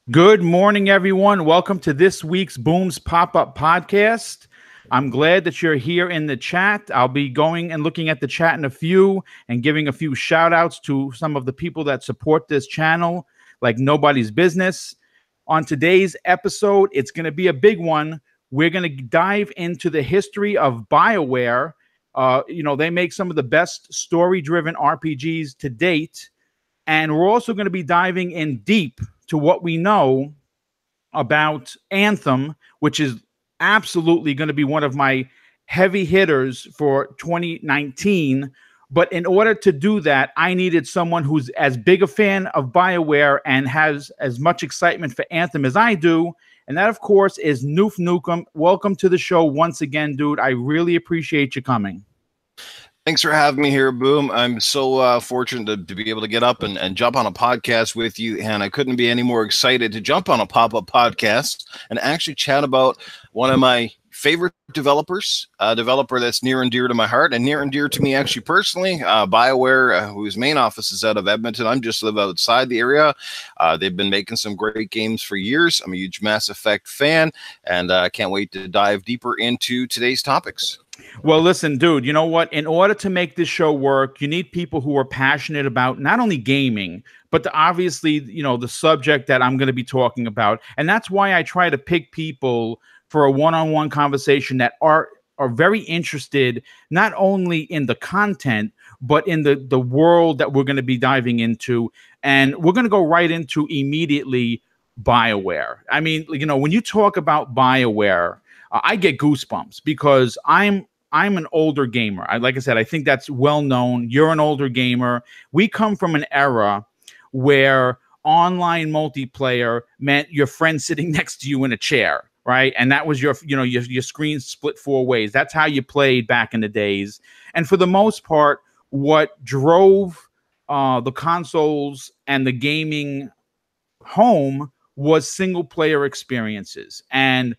Good morning, everyone. Welcome to this week's Boom's Pop-Up Podcast. I'm glad that you're here in the chat. I'll be going and looking at the chat in a few and giving a few shout-outs to some of the people that support this channel like nobody's business. On today's episode, it's going to be a big one. We're going to dive into the history of Bioware. They make some of the best story-driven RPGs to date. And we're also going to be diving in deep to what we know about Anthem, which is absolutely going to be one of my heavy hitters for 2019. But in order to do that, I needed someone who's as big a fan of BioWare and has as much excitement for Anthem as I do. And that, of course, is Noof Nukem. Welcome to the show once again, dude. I really appreciate you coming. Thanks for having me here, Boom. I'm so fortunate to be able to get up and jump on a podcast with you, and I couldn't be any more excited to jump on a pop-up podcast and actually chat about one of my favorite developers, a developer that's near and dear to my heart and near and dear to me actually personally, BioWare, whose main office is out of Edmonton. I just live outside the area. They've been making some great games for years. I'm a huge Mass Effect fan, and I can't wait to dive deeper into today's topics. Well, listen, dude, you know what? In order to make this show work, you need people who are passionate about not only gaming, but obviously, the subject that I'm going to be talking about. And that's why I try to pick people for a one-on-one conversation that are very interested, not only in the content, but in the world that we're going to be diving into. And we're going to go right into immediately BioWare. I mean, when you talk about BioWare, I get goosebumps because I'm an older gamer. Like I said, I think that's well known. You're an older gamer. We come from an era where online multiplayer meant your friend sitting next to you in a chair, right? And that was your screen split four ways. That's how you played back in the days. And for the most part, what drove the consoles and the gaming home was single player experiences. And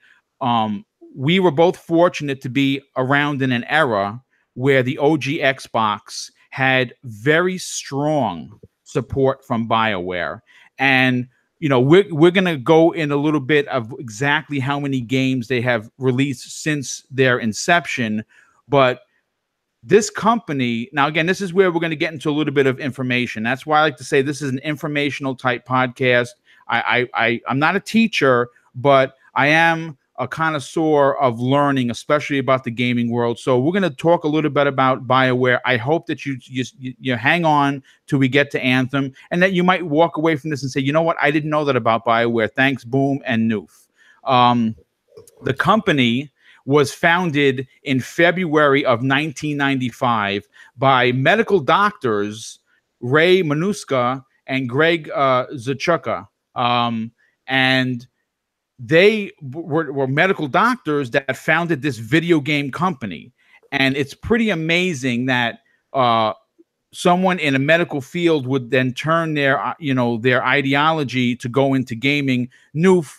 we were both fortunate to be around in an era where the OG Xbox had very strong support from BioWare. And, we're going to go in a little bit of exactly how many games they have released since their inception. But this company, now, again, this is where we're going to get into a little bit of information. That's why I like to say this is an informational type podcast. I'm not a teacher, but I am a connoisseur of learning, especially about the gaming world. So we're going to talk a little bit about BioWare. I hope that you hang on till we get to Anthem, and that you might walk away from this and say, you know what, I didn't know that about BioWare. Thanks, Boom and Noof. The company was founded in February of 1995 by medical doctors Ray Manuska and Greg Zachuka. And they were medical doctors that founded this video game company. And it's pretty amazing that someone in a medical field would then turn their ideology to go into gaming. Noof,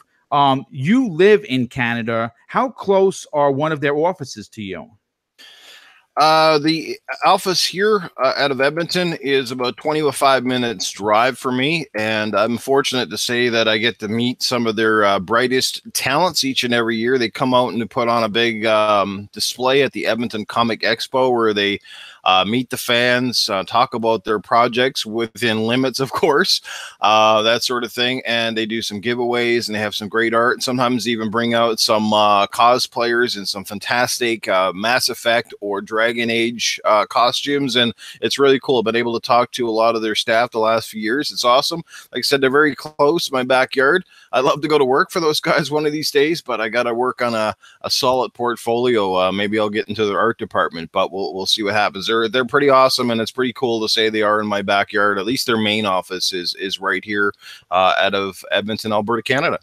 you live in Canada. How close are one of their offices to you? The office here out of Edmonton is about 25 minutes drive for me, and I'm fortunate to say that I get to meet some of their brightest talents each and every year. They come out and put on a big display at the Edmonton Comic Expo where they meet the fans, talk about their projects within limits, of course, that sort of thing. And they do some giveaways, and they have some great art, and sometimes even bring out some cosplayers in some fantastic Mass Effect or Dragon Age costumes. And it's really cool. I've been able to talk to a lot of their staff the last few years. It's awesome. Like I said, they're very close to my backyard. I'd love to go to work for those guys one of these days, but I got to work on a solid portfolio. Maybe I'll get into their art department, but we'll see what happens. They're pretty awesome, and it's pretty cool to say they are in my backyard. At least their main office is right here out of Edmonton, Alberta, Canada.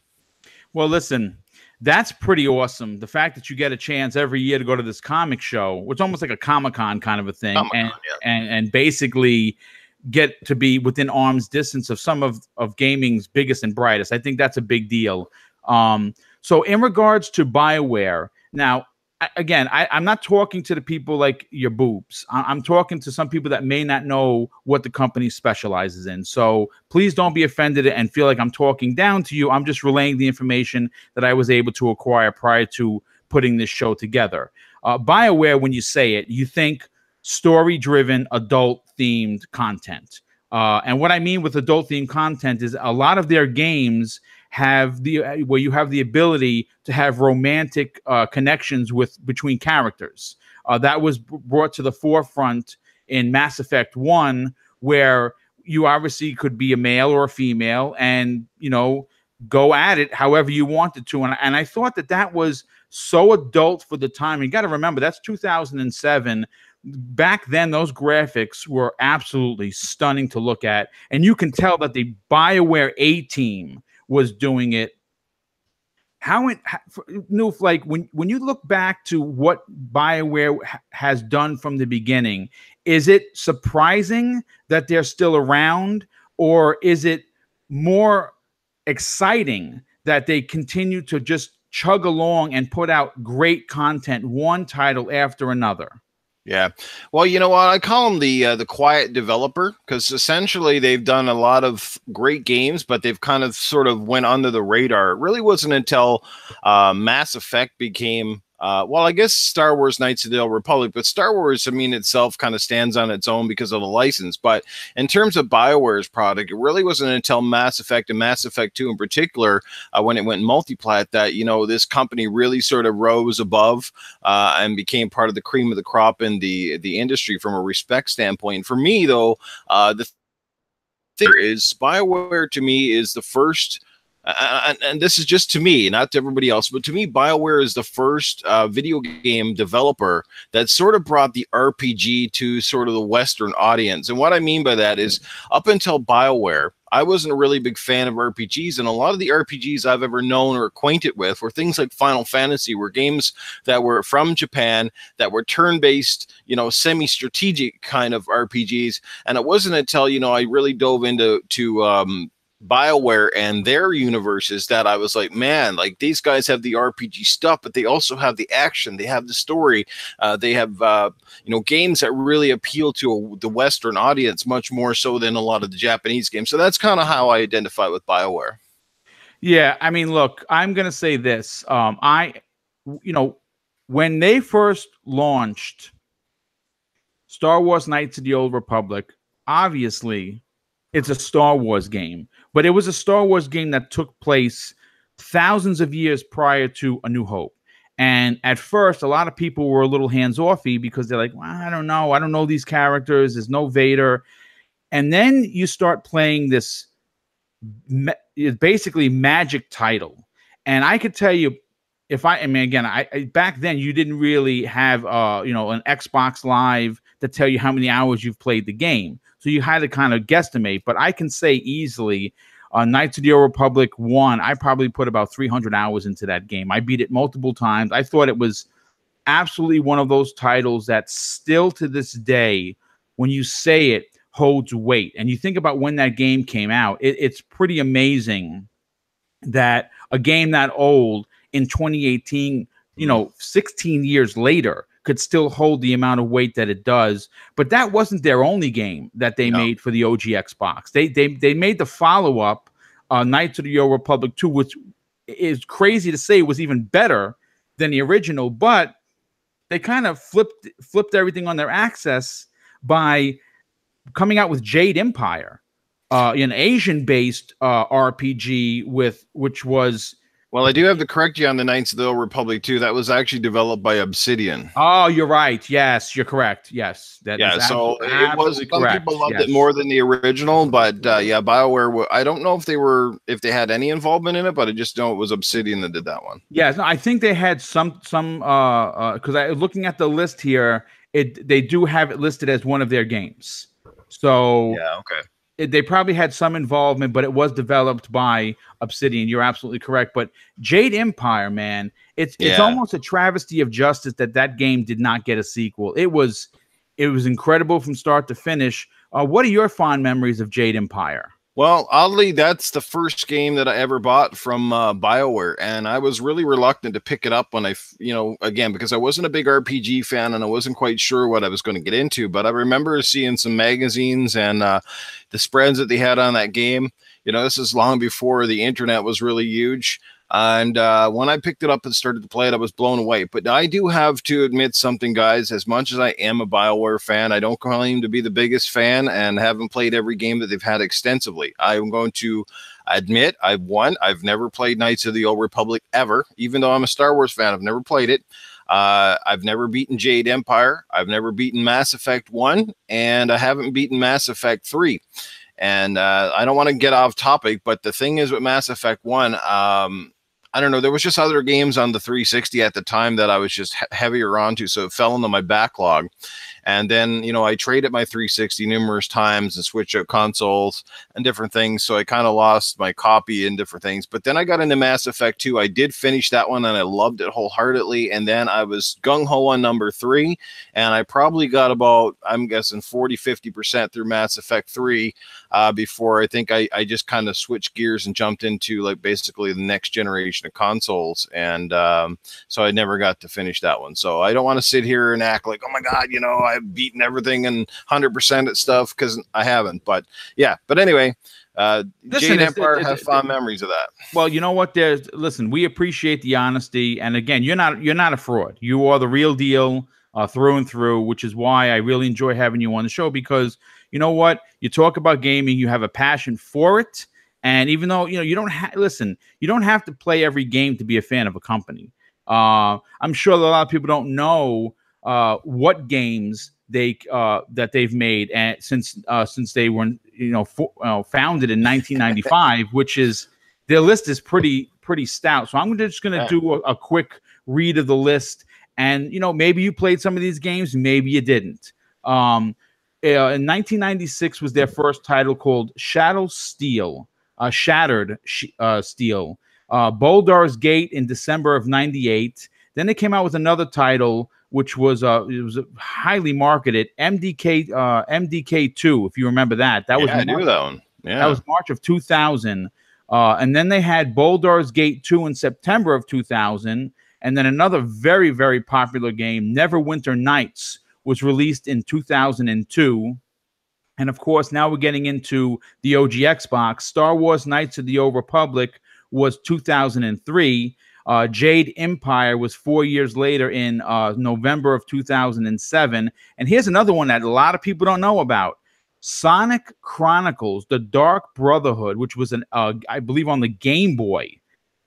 Well, listen, that's pretty awesome. The fact that you get a chance every year to go to this comic show, which is almost like a Comic-Con kind of a thing, and basically get to be within arm's distance of some of gaming's biggest and brightest. I think that's a big deal. So in regards to BioWare, now, I'm not talking to the people like your boobs. I'm talking to some people that may not know what the company specializes in. So please don't be offended and feel like I'm talking down to you. I'm just relaying the information that I was able to acquire prior to putting this show together. BioWare, when you say it, you think story-driven, adult-themed content. And what I mean with adult-themed content is a lot of their games have where you have the ability to have romantic connections between characters. That was brought to the forefront in Mass Effect 1, where you obviously could be a male or a female and, go at it however you wanted to. And I thought that was so adult for the time. You got to remember, that's 2007. Back then, those graphics were absolutely stunning to look at. And you can tell that the BioWare A team was doing it. Noof, like when you look back to what BioWare has done from the beginning, is it surprising that they're still around, or is it more exciting that they continue to just chug along and put out great content, one title after another? Yeah. Well, you know what? I call them the quiet developer, because essentially they've done a lot of great games, but they've kind of sort of went under the radar. It really wasn't until Mass Effect became I guess Star Wars Knights of the Old Republic, but Star Wars, itself kind of stands on its own because of the license. But in terms of BioWare's product, it really wasn't until Mass Effect and Mass Effect 2 in particular, when it went multiplat, that, this company really sort of rose above and became part of the cream of the crop in the industry from a respect standpoint. For me, though, the thing is, BioWare to me is the first. And this is just to me, not to everybody else, but to me, BioWare is the first video game developer that sort of brought the RPG to sort of the Western audience. And what I mean by that is, up until BioWare, I wasn't a really big fan of RPGs, and a lot of the RPGs I've ever known or acquainted with were things like Final Fantasy, were games that were from Japan, that were turn-based, semi-strategic kind of RPGs. And it wasn't until, I really dove into BioWare and their universes that I was like, man, like, these guys have the RPG stuff, but they also have the action, they have the story, they have games that really appeal to the Western audience much more so than a lot of the Japanese games. So that's kind of how I identify with BioWare. Yeah, I mean, look, I'm gonna say this. When they first launched Star Wars Knights of the Old Republic, obviously it's a Star Wars game, but it was a Star Wars game that took place thousands of years prior to A New Hope. And at first, a lot of people were a little hands-offy because they're like, well, I don't know these characters. There's no Vader. And then you start playing this basically magic title. And I could tell you, I back then you didn't really have an Xbox Live to tell you how many hours you've played the game. So you had to kind of guesstimate, but I can say easily, Knights of the Old Republic 1, I probably put about 300 hours into that game. I beat it multiple times. I thought it was absolutely one of those titles that still to this day, when you say it, holds weight. And you think about when that game came out, it's pretty amazing that a game that old in 2018, 16 years later, could still hold the amount of weight that it does. But that wasn't their only game that they made for the OG Xbox. They made the follow-up, Knights of the Old Republic 2, which is crazy to say was even better than the original, but they kind of flipped everything on their axis by coming out with Jade Empire, an Asian-based RPG which was... Well, I do have to correct you on the Knights of the Old Republic 2. That was actually developed by Obsidian. Oh, you're right. Yes, you're correct. Yes. So it was. Some people loved it more than the original, but BioWare, I don't know if they had any involvement in it, but I just know it was Obsidian that did that one. Yeah, no, I think they had some because looking at the list here, they do have it listed as one of their games. So yeah, okay. They probably had some involvement, but it was developed by Obsidian. You're absolutely correct. But Jade Empire, man, it's almost a travesty of justice that game did not get a sequel. It was incredible from start to finish. What are your fond memories of Jade Empire? Well, oddly, that's the first game that I ever bought from Bioware, and I was really reluctant to pick it up when again, because I wasn't a big RPG fan and I wasn't quite sure what I was going to get into. But I remember seeing some magazines and the spreads that they had on that game. This is long before the internet was really huge. And when I picked it up and started to play it, I was blown away. But I do have to admit something, guys. As much as I am a BioWare fan, I don't claim to be the biggest fan and haven't played every game that they've had extensively. I'm going to admit I've never played Knights of the Old Republic ever, even though I'm a Star Wars fan. I've never played it. I've never beaten Jade Empire. I've never beaten Mass Effect 1, and I haven't beaten Mass Effect 3. And I don't want to get off topic, but the thing is with Mass Effect 1, I don't know. There was just other games on the 360 at the time that I was just heavier onto, so it fell into my backlog. And then, I traded my 360 numerous times and switched out consoles and different things. So I kind of lost my copy and different things. But then I got into Mass Effect 2. I did finish that one and I loved it wholeheartedly. And then I was gung-ho on number 3. And I probably got about, I'm guessing, 40-50% through Mass Effect 3 before I think I just kind of switched gears and jumped into like basically the next generation of consoles. And so I never got to finish that one. So I don't want to sit here and act like, oh my God, I've beaten everything and 100% at stuff, because I haven't. But yeah, but anyway, Jade Empire has fond memories of that. Well, you know what? Listen, we appreciate the honesty, and again, you're not a fraud. You are the real deal through and through, which is why I really enjoy having you on the show, because you know what? You talk about gaming, you have a passion for it, and even though you don't you don't have to play every game to be a fan of a company. I'm sure that a lot of people don't know what games that they've made, and since they were founded in 1995, which is their list is pretty stout. So I'm just going to do a quick read of the list, and maybe you played some of these games, maybe you didn't. In 1996 was their first title, called Shattered Steel. Baldur's Gate in December of '98. Then they came out with another title, which was it was highly marketed, MDK2, if you remember that. That was I knew that one. Yeah, that was March of 2000. And then they had Baldur's Gate 2 in September of 2000, and then another very, very popular game, Neverwinter Nights, was released in 2002. And of course, now we're getting into the OG Xbox. Star Wars Knights of the Old Republic was 2003. Jade Empire was 4 years later in November of 2007. And here's another one that a lot of people don't know about. Sonic Chronicles, The Dark Brotherhood, which was I believe on the Game Boy.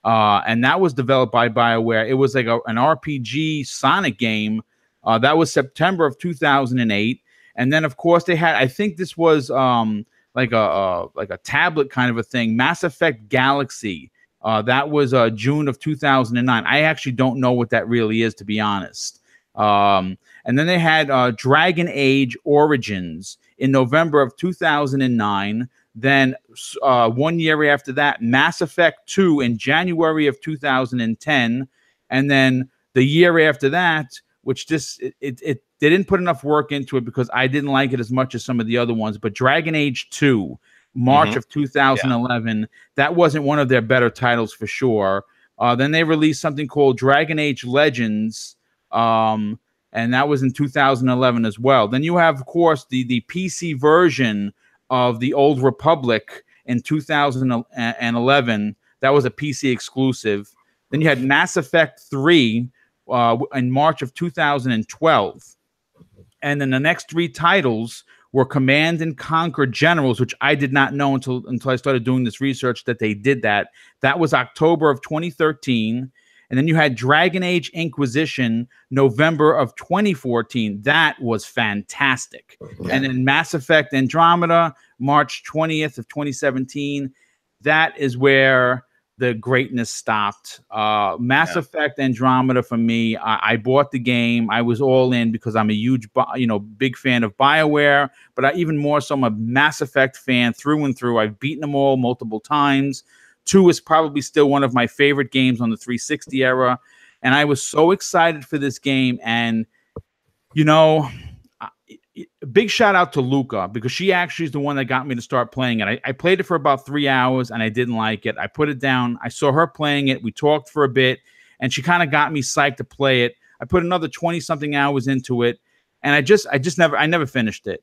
And that was developed by BioWare. It was like an RPG Sonic game. That was September of 2008. And then, of course, they had, I think this was like a tablet kind of a thing, Mass Effect Galaxy. That was June of 2009. I actually don't know what that really is, to be honest. And then they had Dragon Age Origins in November of 2009. Then 1 year after that, Mass Effect 2 in January of 2010. And then the year after that, which they didn't put enough work into it because I didn't like it as much as some of the other ones, but Dragon Age 2, March of 2011. That wasn't one of their better titles for sure. Then they released something called Dragon Age Legends, and that was in 2011 as well. Then you have, of course, the PC version of the Old Republic in 2011. That was a PC exclusive. Then you had Mass Effect 3 in March of 2012. And then the next three titles were Command and Conquer Generals, which I did not know until I started doing this research that they did that. That was October of 2013. And then you had Dragon Age Inquisition, November of 2014. That was fantastic. Yeah. And then Mass Effect Andromeda, March 20th of 2017. That is where the greatness stopped. Mass Effect Andromeda for me, I bought the game. I was all in because I'm a huge, big fan of BioWare, but even more so, I'm a Mass Effect fan through and through. I've beaten them all multiple times. 2 is probably still one of my favorite games on the 360 era. And I was so excited for this game. And, big shout out to Luca, because she actually is the one that got me to start playing it. I played it for about 3 hours and I didn't like it. I put it down. I saw her playing it. We talked for a bit and she kind of got me psyched to play it. I put another 20 something hours into it and I never finished it.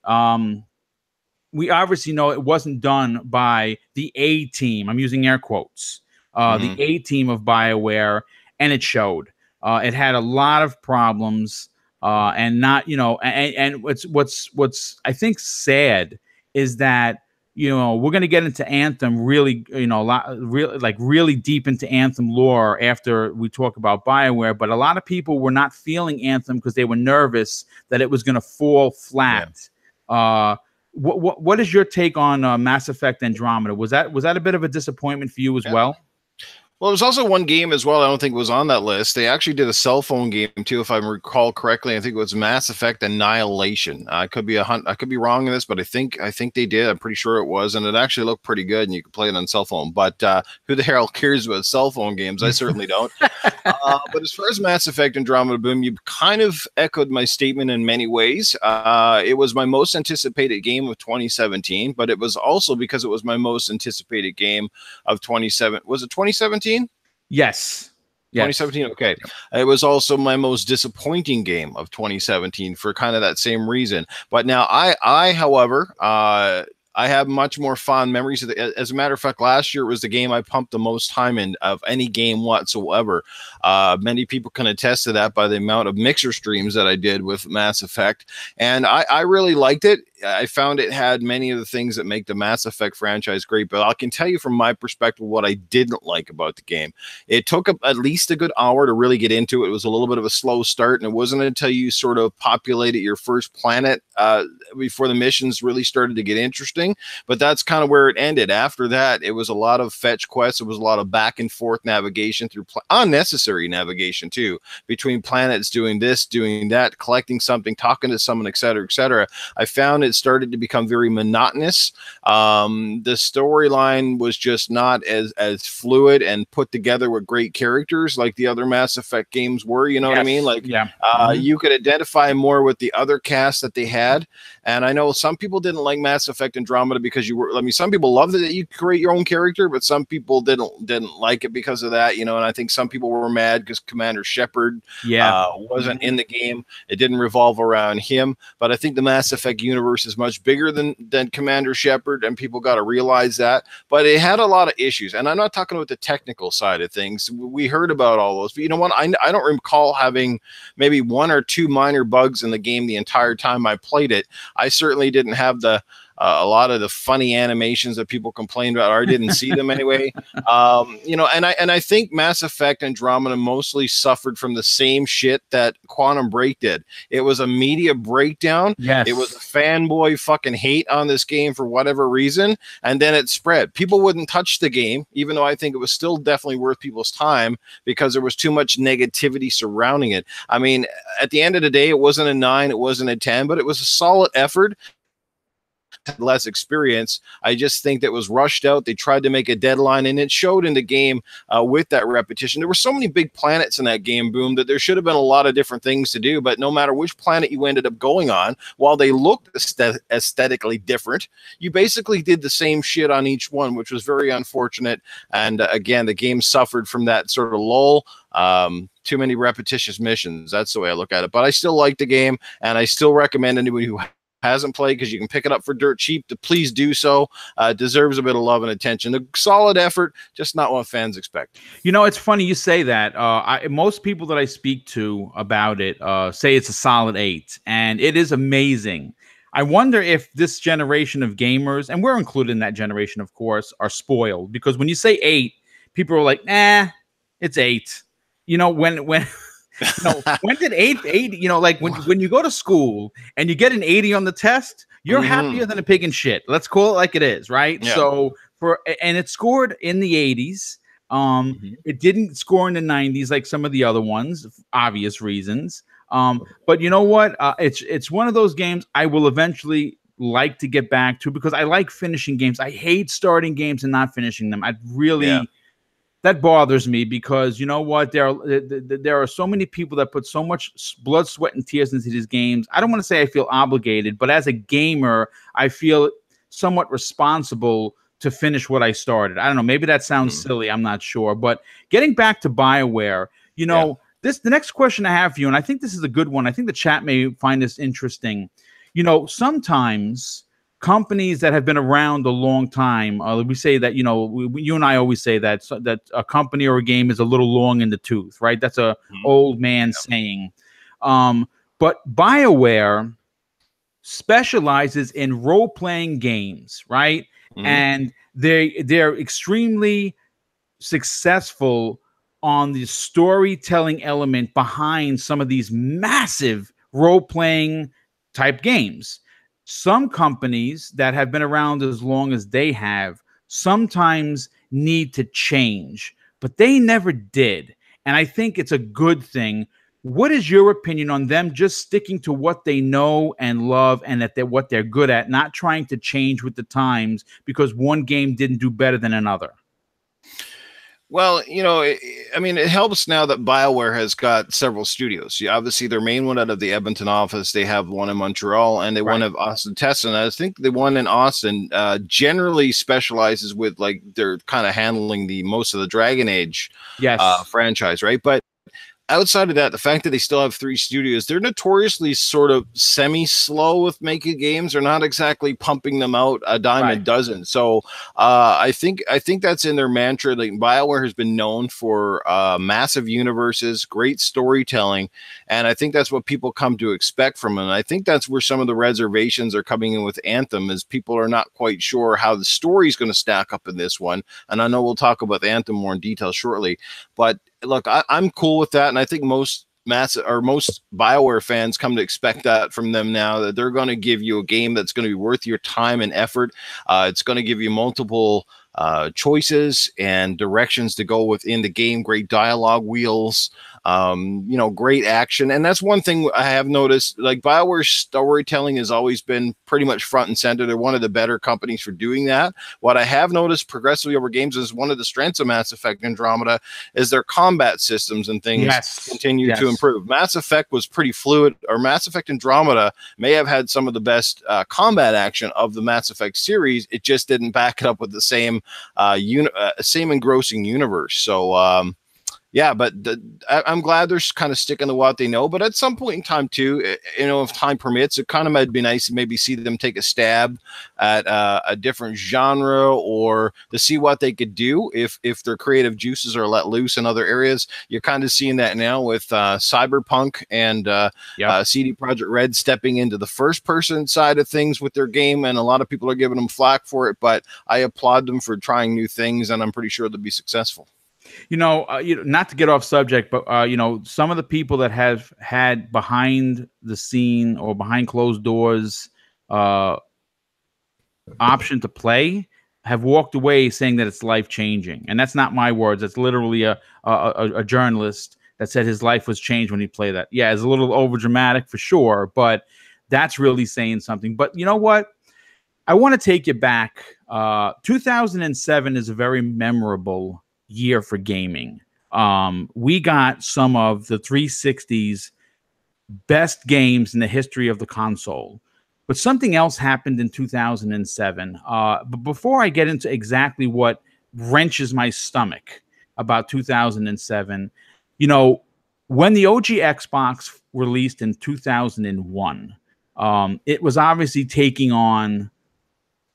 We obviously know it wasn't done by the A team. I'm using air quotes. The A team of BioWare, and it showed. It had a lot of problems. And not, and what's I think sad is that, we're going to get into Anthem really, really deep into Anthem lore after we talk about BioWare. But a lot of people were not feeling Anthem because they were nervous that it was going to fall flat. Yeah. What is your take on Mass Effect Andromeda? Was that a bit of a disappointment for you as well? Well, there's also one game as well I don't think was on that list. They actually did a cell phone game too, if I recall correctly. I think it was Mass Effect Annihilation. I could be wrong in this, but I think they did. I'm pretty sure it was, and it actually looked pretty good, and you could play it on cell phone. But who the hell cares about cell phone games? I certainly don't. But as far as Mass Effect Andromeda, Boom, you kind of echoed my statement in many ways. It was my most anticipated game of 2017, but it was also because it was my most anticipated game of 2017. Was it 2017? Yes. 2017. Okay. It was also my most disappointing game of 2017 for kind of that same reason. But now however, I have much more fond memories of it. As a matter of fact, last year was the game I pumped the most time in of any game whatsoever. Many people can attest to that by the amount of mixer streams that I did with Mass Effect. And I really liked it. I found it had many of the things that make the Mass Effect franchise great, but I can tell you from my perspective what I didn't like about the game. It took at least a good hour to really get into it. It was a little bit of a slow start, and it wasn't until you sort of populated your first planet before the missions really started to get interesting, but that's kind of where it ended. After that, it was a lot of fetch quests. It was a lot of back and forth navigation through unnecessary navigation too, between planets, doing this, doing that, collecting something, talking to someone, etc., etc. I found it started to become very monotonous. The storyline was just not as fluid and put together with great characters like the other Mass Effect games were. You know what I mean? Like, you could identify more with the other cast that they had. And I know some people didn't like Mass Effect Andromeda because some people loved it that you create your own character, but some people didn't like it because of that. And I think some people were mad because Commander Shepard wasn't in the game. It didn't revolve around him. But I think the Mass Effect universe is much bigger than Commander Shepard, and people got to realize that. But it had a lot of issues, and I'm not talking about the technical side of things. We heard about all those, but you know what? I don't recall having maybe one or two minor bugs in the game the entire time I played it. I certainly didn't have a lot of the funny animations that people complained about, or I didn't see them anyway. And I think Mass Effect Andromeda mostly suffered from the same shit that Quantum Break did. It was a media breakdown. Yes. It was a fanboy fucking hate on this game for whatever reason, and then it spread. People wouldn't touch the game, even though I think it was still definitely worth people's time because there was too much negativity surrounding it. I mean, at the end of the day, it wasn't a 9, it wasn't a 10, but it was a solid effort. Less experience. I just think that was rushed out. They tried to make a deadline, and it showed in the game with that repetition. There were so many big planets in that game, Boom, that there should have been a lot of different things to do, but no matter which planet you ended up going on, while they looked aesthetically different, you basically did the same shit on each one, which was very unfortunate. And again, the game suffered from that sort of lull. Too many repetitious missions. That's the way I look at it. But I still like the game, and I still recommend anybody who hasn't played, because you can pick it up for dirt cheap, to please do so. Deserves a bit of love and attention. A solid effort, just not what fans expect. It's funny you say that. Most people that I speak to about it say it's a solid 8, and it is amazing. I wonder if this generation of gamers, and we're included in that generation, of course, are spoiled, because when you say 8, people are like, nah, it's 8. When did 8, like when you go to school and you get an 80 on the test, you're happier than a pig in shit. Let's call it like it is, right? Yeah. So and it scored in the 80s. It didn't score in the 90s like some of the other ones, obvious reasons. But you know what? It's one of those games I will eventually like to get back to, because I like finishing games. I hate starting games and not finishing them. That bothers me because you know what? There are so many people that put so much blood, sweat, and tears into these games. I don't want to say I feel obligated, but as a gamer, I feel somewhat responsible to finish what I started. I don't know. Maybe that sounds silly. I'm not sure. But getting back to BioWare, you know, the next question I have for you, and I think this is a good one. I think the chat may find this interesting. You know, sometimes companies that have been around a long time, we say that, you know, you and I always say that that a company or a game is a little long in the tooth, right? That's a old man saying. But BioWare specializes in role-playing games, right? And they're extremely successful on the storytelling element behind some of these massive role-playing type games. Some companies that have been around as long as they have sometimes need to change, but they never did. And I think it's a good thing. What is your opinion on them just sticking to what they know and love and that they're what they're good at, not trying to change with the times because one game didn't do better than another? Well, you know, I mean, it helps now that BioWare has got several studios. Obviously, their main one out of the Edmonton office, they have one in Montreal, and they one of Austin, Texas. And I think the one in Austin generally specializes with, like, they're kind of handling the most of the Dragon Age franchise, right? But outside of that, the fact that they still have 3 studios, they're notoriously sort of semi-slow with making games. They're not exactly pumping them out a dime a dozen. So I think that's in their mantra. Like, BioWare has been known for massive universes, great storytelling, and I think that's what people come to expect from them. And I think that's where some of the reservations are coming in with Anthem, is people are not quite sure how the story is going to stack up in this one. And I know we'll talk about Anthem more in detail shortly, but look, I'm cool with that, and I think most BioWare fans come to expect that from them now, that they're going to give you a game that's going to be worth your time and effort. It's going to give you multiple choices and directions to go within the game, great dialogue wheels, you know, great action. And that's one thing I have noticed, like, BioWare's storytelling has always been pretty much front and center. They're one of the better companies for doing that. What I have noticed progressively over games is one of the strengths of Mass Effect Andromeda is their combat systems and things continue to improve. Mass Effect was pretty fluid, or Mass Effect Andromeda may have had some of the best combat action of the Mass Effect series. It just didn't back it up with the same same engrossing universe. So yeah, but I'm glad they're kind of sticking to what they know. But at some point in time, too, you know, if time permits, it kind of might be nice to maybe see them take a stab at a different genre, or to see what they could do if their creative juices are let loose in other areas. You're kind of seeing that now with Cyberpunk and CD Projekt Red stepping into the first-person side of things with their game, and a lot of people are giving them flack for it. But I applaud them for trying new things, and I'm pretty sure they'll be successful. You know, not to get off subject, but you know, some of the people that have had behind the scene or behind closed doors option to play have walked away saying that it's life changing, and that's not my words. That's literally a journalist that said his life was changed when he played that. Yeah, it's a little over dramatic for sure, but that's really saying something. But you know what? I want to take you back. 2007 is a very memorable year for gaming. We got some of the 360's best games in the history of the console. But something else happened in 2007. But before I get into exactly what wrenches my stomach about 2007, you know, when the OG Xbox released in 2001, it was obviously taking on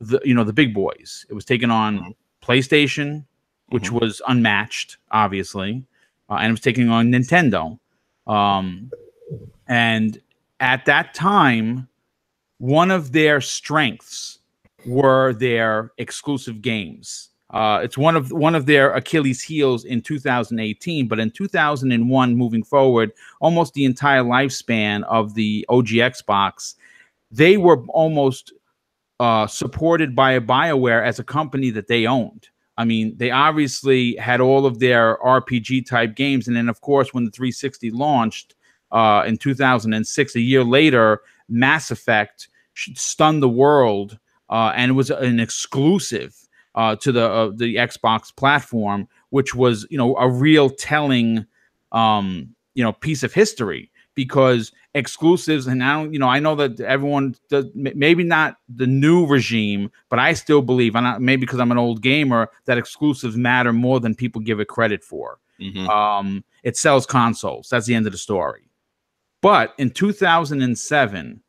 the big boys. It was taking on PlayStation, which was unmatched, obviously, and it was taking on Nintendo. And at that time, one of their strengths were their exclusive games. It's one of their Achilles heels in 2018, but in 2001, moving forward, almost the entire lifespan of the OG Xbox, they were almost supported by a BioWare as a company that they owned. I mean, they obviously had all of their RPG type games. And then, of course, when the 360 launched in 2006, a year later, Mass Effect stunned the world. And it was an exclusive to the Xbox platform, which was, you know, a real telling, you know, piece of history, because exclusives, and now, you know, I know that everyone does, maybe not the new regime, but I still believe, and maybe because I'm an old gamer, that exclusives matter more than people give it credit for. It sells consoles. That's the end of the story. But in 2007,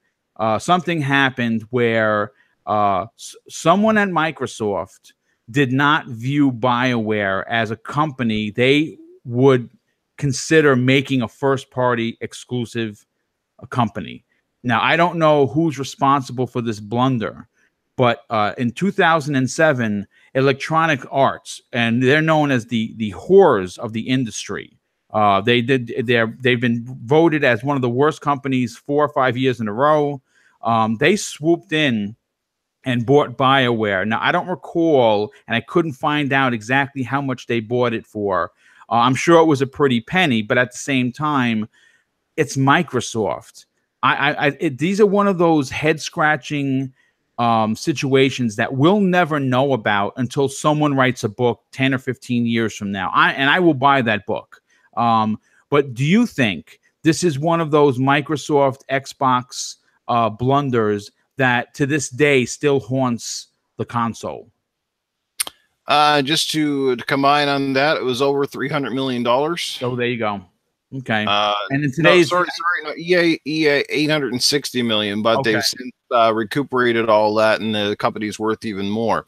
something happened where someone at Microsoft did not view BioWare as a company they would consider making a first-party exclusive company. Now, I don't know who's responsible for this blunder, but in 2007, Electronic Arts, and they're known as the whores of the industry. They've been voted as one of the worst companies 4 or 5 years in a row. They swooped in and bought BioWare. Now, I don't recall, and I couldn't find out exactly how much they bought it for. I'm sure it was a pretty penny, but at the same time, it's Microsoft. These are one of those head-scratching situations that we'll never know about until someone writes a book 10 or 15 years from now. I will buy that book. But do you think this is one of those Microsoft Xbox blunders that to this day still haunts the console? Just to combine on that, it was over $300 million. So there you go. Okay. And in today's no, EA 860 million, but they've since recuperated all that, and the company's worth even more.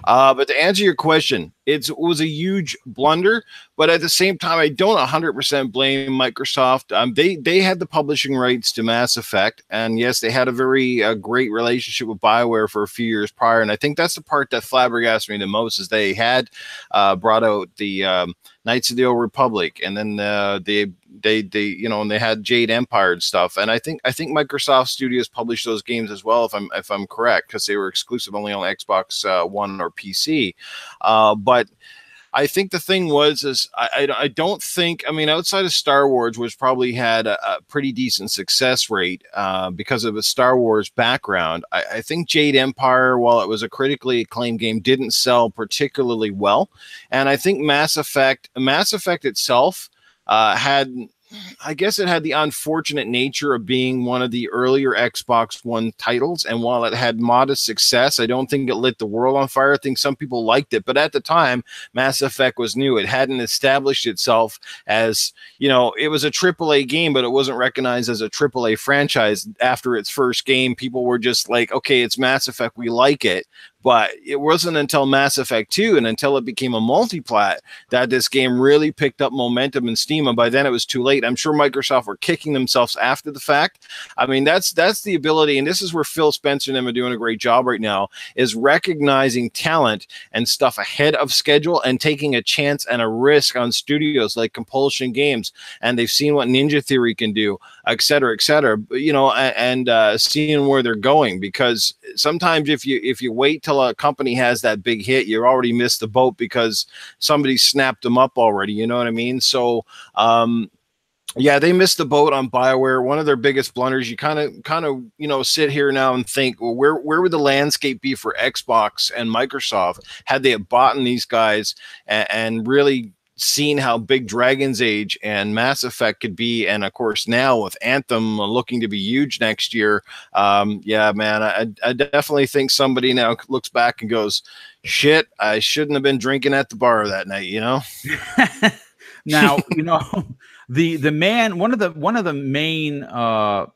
But to answer your question, it was a huge blunder, but at the same time, I don't 100% blame Microsoft. They had the publishing rights to Mass Effect, and yes, they had a very great relationship with BioWare for a few years prior, and I think that's the part that flabbergasted me the most, is they had brought out the Knights of the Old Republic, and then they you know, and they had Jade Empire and stuff, and I think Microsoft Studios published those games as well, if I'm correct, because they were exclusive only on Xbox One or PC. But I think the thing is I don't think, I mean, outside of Star Wars, which probably had a pretty decent success rate because of a Star Wars background, I think Jade Empire, while it was a critically acclaimed game, didn't sell particularly well. And I think Mass Effect itself had, I guess it had the unfortunate nature of being one of the earlier Xbox One titles, and while it had modest success, I don't think it lit the world on fire. I think some people liked it, but at the time, Mass Effect was new. It hadn't established itself as, you know, it was a AAA game, but it wasn't recognized as a AAA franchise after its first game. People were just like, okay, it's Mass Effect, we like it. But it wasn't until Mass Effect 2 and until it became a multi-plat that this game really picked up momentum and steam. And by then it was too late. I'm sure Microsoft were kicking themselves after the fact. I mean, that's the ability, and this is where Phil Spencer and them are doing a great job right now, is recognizing talent and stuff ahead of schedule and taking a chance and a risk on studios like Compulsion Games. And they've seen what Ninja Theory can do, et cetera, you know, and seeing where they're going. Because sometimes if you wait till a company has that big hit, you already missed the boat because somebody snapped them up already. You know what I mean? So, yeah, they missed the boat on BioWare. One of their biggest blunders. You kind of, you know, sit here now and think, well, where would the landscape be for Xbox and Microsoft had they have bought these guys and really seen how big Dragon's Age and Mass Effect could be, and of course now with Anthem looking to be huge next year. Yeah, man, I definitely think somebody now looks back and goes, shit, I shouldn't have been drinking at the bar that night, you know. Now, you know, the man, one of the main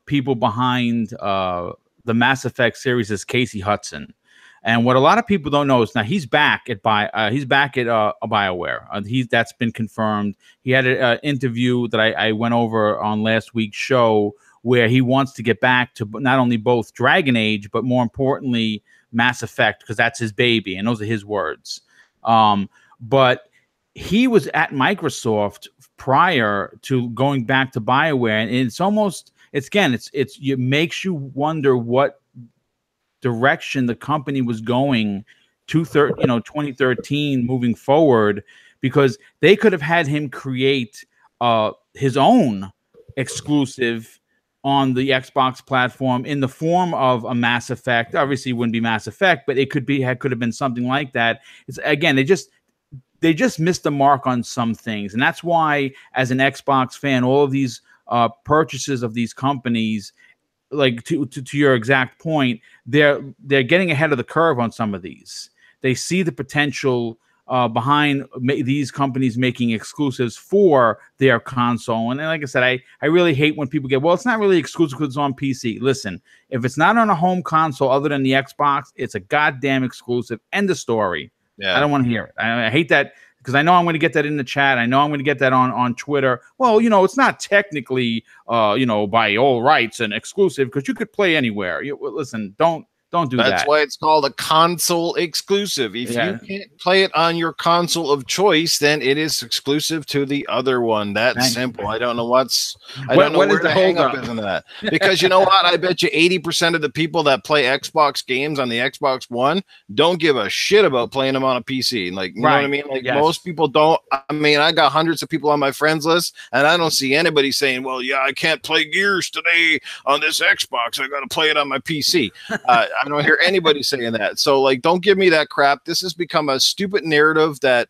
people behind the Mass Effect series is Casey Hudson. And what a lot of people don't know is now he's back at BioWare. That's been confirmed. He had an interview that I went over on last week's show where he wants to get back to not only both Dragon Age, but more importantly, Mass Effect, because that's his baby. And those are his words. But he was at Microsoft prior to going back to BioWare. And it's almost, it makes you wonder what direction the company was going to 2013 moving forward, because they could have had him create his own exclusive on the Xbox platform in the form of a Mass Effect. Obviously it wouldn't be Mass Effect, but it could have been something like that. It's, again, they just missed the mark on some things. And that's why, as an Xbox fan, all of these purchases of these companies, like to your exact point, they're getting ahead of the curve on some of these. They see the potential behind these companies making exclusives for their console. And like I said, I really hate when people get, well, it's not really exclusive because it's on PC. Listen, if it's not on a home console other than the Xbox, it's a goddamn exclusive. End of story. Yeah. I don't want to hear it. I hate that, because I know I'm going to get that in the chat. I know I'm going to get that on Twitter. Well, it's not technically, by all rights an exclusive, because you could play anywhere. Listen, don't do that. That's why it's called a console exclusive. If you can't play it on your console of choice, then it is exclusive to the other one. That's simple. I don't know where the hang up is in that. Because you know what? I bet you 80% of the people that play Xbox games on the Xbox One don't give a shit about playing them on a PC. Like, you know what I mean? Like, most people don't. I mean, I got hundreds of people on my friends list, and I don't see anybody saying, well, yeah, I can't play Gears today on this Xbox. I got to play it on my PC. I don't hear anybody saying that. So, like, don't give me that crap. This has become a stupid narrative that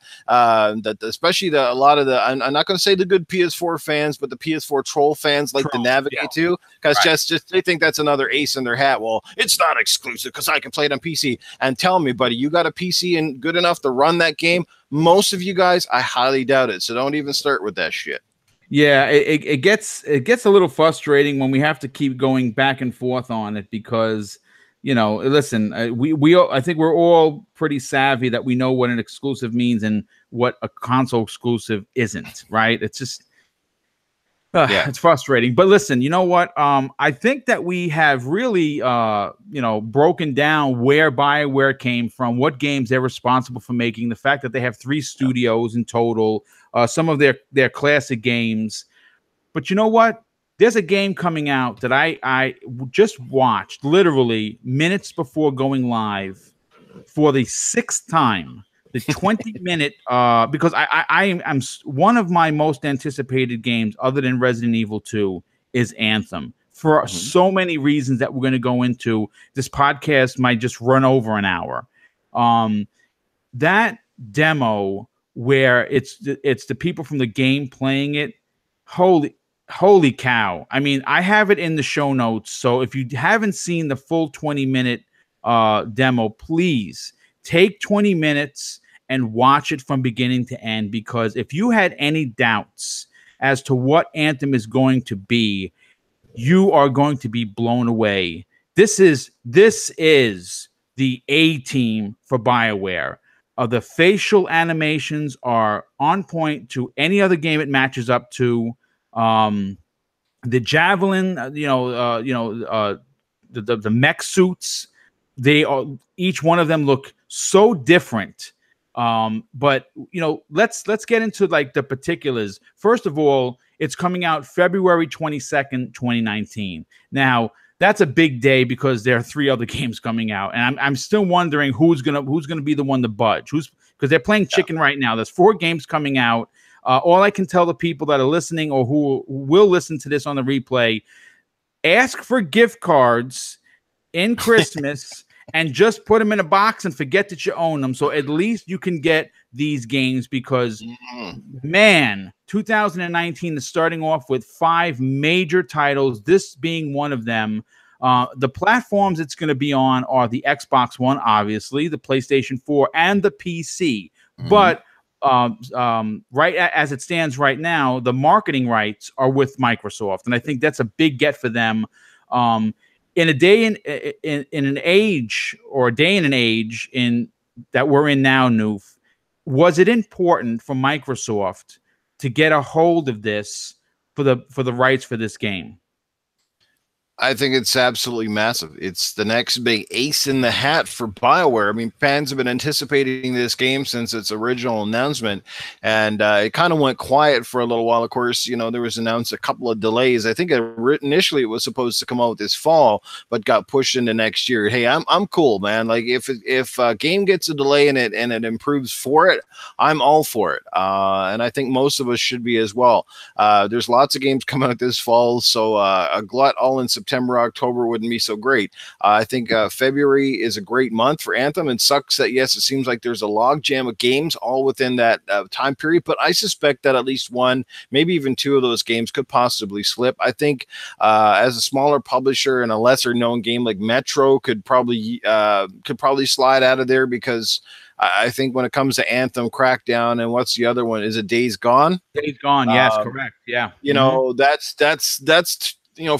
especially a lot of the, I'm not going to say the good PS4 fans, but the PS4 troll fans like to navigate to, because just they think that's another ace in their hat. Well, it's not exclusive because I can play it on PC. And tell me, buddy, you got a PC and good enough to run that game? Most of you guys, I highly doubt it. So don't even start with that shit. Yeah, it gets a little frustrating when we have to keep going back and forth on it, because listen, I think we're all pretty savvy that we know what an exclusive means and what a console exclusive isn't, right? It's just, it's frustrating. But listen, you know what? I think that we have really, broken down where BioWare came from, what games they're responsible for making, the fact that they have 3 studios in total, some of their classic games. But you know what? There's a game coming out that I just watched literally minutes before going live for the 6th time. The 20-minute, because I'm one of my most anticipated games other than Resident Evil 2 is Anthem, for so many reasons that we're going to go into. This podcast might just run over an hour. That demo where it's the people from the game playing it, holy cow. I mean, I have it in the show notes. So if you haven't seen the full 20-minute demo, please take 20 minutes and watch it from beginning to end. Because if you had any doubts as to what Anthem is going to be, you are going to be blown away. This is the A team for BioWare. The facial animations are on point to any other game it matches up to. The javelin, the mech suits, each one of them look so different. But let's get into like the particulars. First of all, it's coming out February 22nd, 2019. Now, that's a big day because there are 3 other games coming out, and I'm still wondering who's gonna be the one to budge. Because they're playing chicken right now. There's 4 games coming out. All I can tell the people that are listening or who will listen to this on the replay, ask for gift cards in Christmas and just put them in a box and forget that you own them. So at least you can get these games, because, man, 2019 is starting off with 5 major titles, this being one of them. The platforms it's going to be on are the Xbox One, obviously, the PlayStation 4, and the PC. But right as it stands right now, the marketing rights are with Microsoft, and I think that's a big get for them. In a day in an age that we're in now, Noof, was it important for Microsoft to get a hold of this for the rights for this game? I think it's absolutely massive. It's the next big ace in the hat for BioWare. I mean, fans have been anticipating this game since its original announcement, and it kind of went quiet for a little while. Of course, there was announced a couple of delays. I think initially it was supposed to come out this fall, but got pushed into next year. Hey, I'm cool, man. Like, if a game gets a delay and it improves for it, I'm all for it. And I think most of us should be as well. There's lots of games coming out this fall, so a glut all in September. September, October wouldn't be so great. I think February is a great month for Anthem, and sucks that, yes, it seems like there's a log jam of games all within that time period, but I suspect that at least one, maybe even two of those games could possibly slip. I think as a smaller publisher and a lesser known game like Metro could probably slide out of there, because I think when it comes to Anthem, Crackdown, and what's the other one? Is it Days Gone? Days Gone, yes, correct. Yeah. You know, that's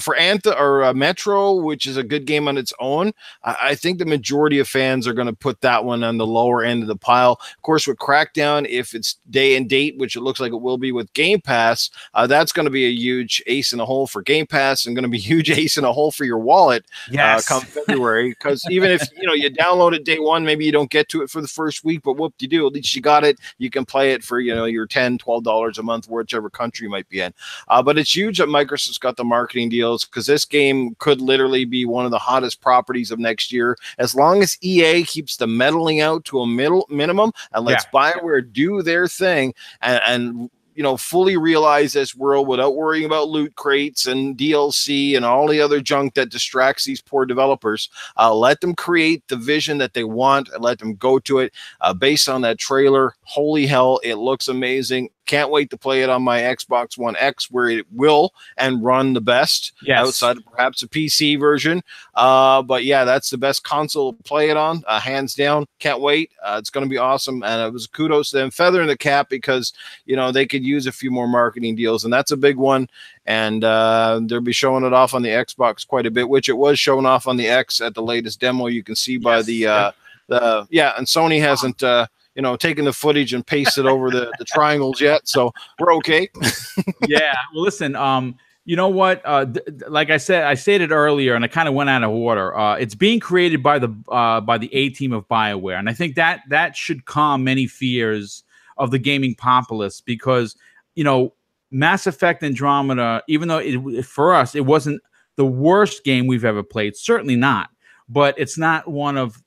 for Anthem or Metro, which is a good game on its own. I think the majority of fans are going to put that one on the lower end of the pile. Of course, with Crackdown, if it's day and date, which it looks like it will be with Game Pass, that's going to be a huge ace in the hole for Game Pass, and going to be a huge ace in the hole for your wallet come February. Because even if you download it day one, maybe you don't get to it for the first week, but whoop de do, at least you got it. You can play it for your $10-12 a month, whichever country you might be in. But it's huge that Microsoft's got the marketing deals, because this game could literally be one of the hottest properties of next year, as long as EA keeps the meddling out to a minimum and lets Bioware do their thing and fully realize this world without worrying about loot crates and DLC and all the other junk that distracts these poor developers. Let them create the vision that they want and let them go to it based on that trailer. Holy hell, it looks amazing. Can't wait to play it on my Xbox One X, where it will and run the best outside of perhaps a PC version. But yeah, that's the best console to play it on, hands down. Can't wait. It's going to be awesome. And it was kudos to them, feather in the cap, because, they could use a few more marketing deals, and that's a big one. And they'll be showing it off on the Xbox quite a bit, which it was showing off on the X at the latest demo. You can see by and Sony hasn't, taking the footage and pasted over the triangles yet, so we're okay. Yeah, well, listen, you know what? Like I stated earlier, and I kind of went out of order. It's being created by the A team of BioWare, and I think that should calm many fears of the gaming populace, because Mass Effect Andromeda, even though for us it wasn't the worst game we've ever played, certainly not. But it's not one of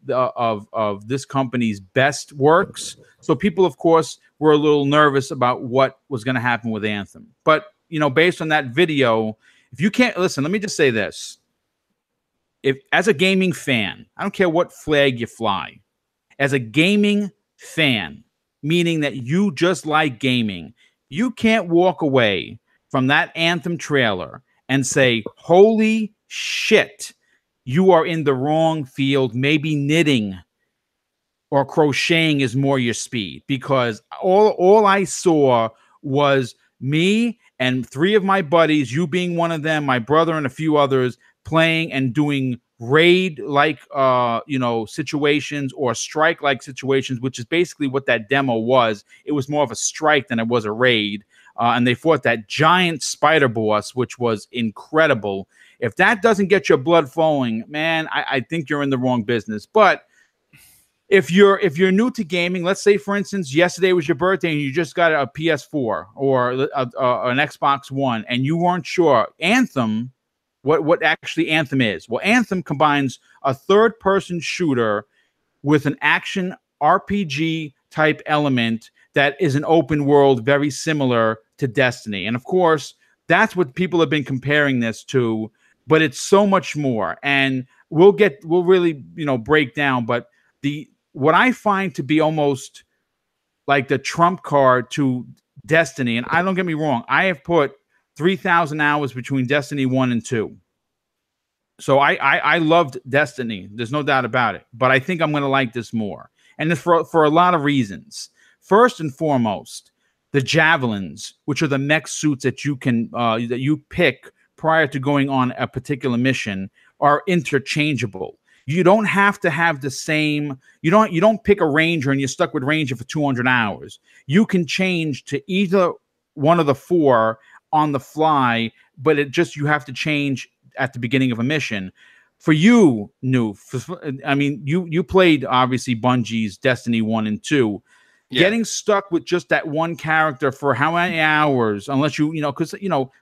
this company's best works. So people, of course, were a little nervous about what was going to happen with Anthem. But, based on that video, if you can't listen, let me just say this. If as a gaming fan, I don't care what flag you fly, as a gaming fan, meaning that you just like gaming, you can't walk away from that Anthem trailer and say, holy shit, you are in the wrong field. Maybe knitting or crocheting is more your speed, because all I saw was me and three of my buddies, you being one of them, my brother and a few others, playing and doing raid-like situations or strike-like situations, which is basically what that demo was. It was more of a strike than it was a raid. And they fought that giant spider boss, which was incredible. If that doesn't get your blood flowing, man, I think you're in the wrong business. But if you're new to gaming, let's say, for instance, yesterday was your birthday and you just got a PS4 or an Xbox One, and you weren't sure, Anthem, what actually Anthem is. Well, Anthem combines a third-person shooter with an action RPG type element that is an open world, very similar to Destiny. And of course, that's what people have been comparing this to, but it's so much more. And we'll really, break down, but what I find to be almost like the trump card to Destiny, and I don't get me wrong, I have put 3,000 hours between Destiny 1 and 2. So I loved Destiny. There's no doubt about it. But I think I'm going to like this more. And it's for a lot of reasons. First and foremost, the javelins, which are the mech suits that you can that you pick prior to going on a particular mission, are interchangeable. You don't have to have the same. You don't pick a ranger and you're stuck with ranger for 200 hours. You can change to either one of the four on the fly, but you have to change at the beginning of a mission. For you, you played obviously Bungie's Destiny 1 and 2. Yeah. Getting stuck with just that one character for how many hours, unless because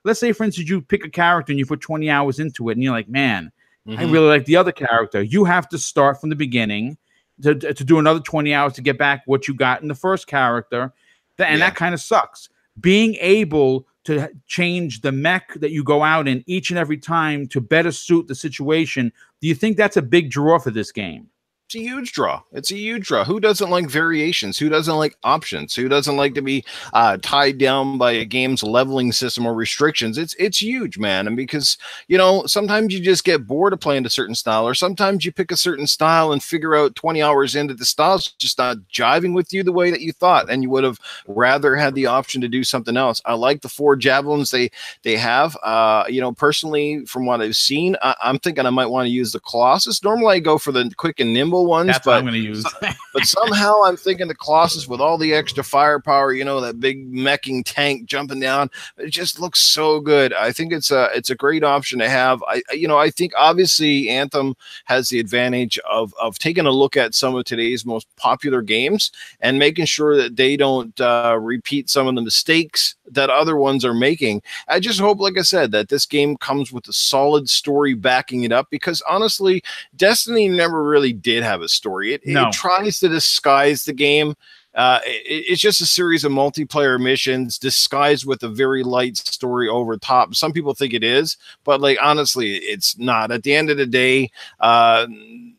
let's say, for instance, you pick a character and you put 20 hours into it and you're like, man, I really like the other character. You have to start from the beginning to do another 20 hours to get back what you got in the first character. And that kind of sucks. Being able to change the mech that you go out in each and every time to better suit the situation. Do you think that's a big draw for this game? It's a huge draw. It's a huge draw. Who doesn't like variations? Who doesn't like options? Who doesn't like to be tied down by a game's leveling system or restrictions? It's huge, man. And because, you know, sometimes you just get bored of playing a certain style, or sometimes you pick a certain style and figure out 20 hours into the style's just not jiving with you the way that you thought, and you would have rather had the option to do something else. I like the 4 javelins they have. You know, personally, from what I've seen, I'm thinking I might want to use the Colossus. Normally, I go for the quick and nimble ones. That's what I'm going to use. But somehow I'm thinking the Colossus with all the extra firepower, you know, that big meching tank jumping down, it just looks so good. I think it's a great option to have. I think obviously Anthem has the advantage of taking a look at some of today's most popular games and making sure that they don't repeat some of the mistakes that other ones are making. I just hope, like I said, that this game comes with a solid story backing it up, because honestly, Destiny never really did have a story. It tries to disguise the game. It's just a series of multiplayer missions disguised with a very light story over top. Some people think it is, but like honestly, it's not. At the end of the day,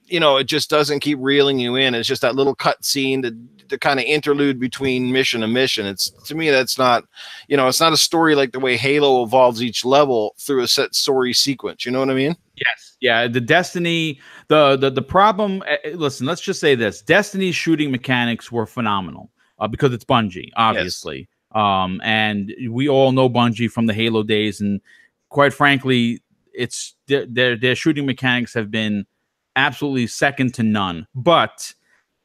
you know, it just doesn't keep reeling you in. It's just that little cut scene, the kind of interlude between mission and mission. It's, to me, that's not, you know, it's not a story like the way Halo evolves each level through a set story sequence. You know what I mean? Yes. Yeah. The Destiny, the problem, listen, let's just say this. Destiny's shooting mechanics were phenomenal because it's Bungie, obviously. Yes. And we all know Bungie from the Halo days. And quite frankly, it's their shooting mechanics have been absolutely second to none. But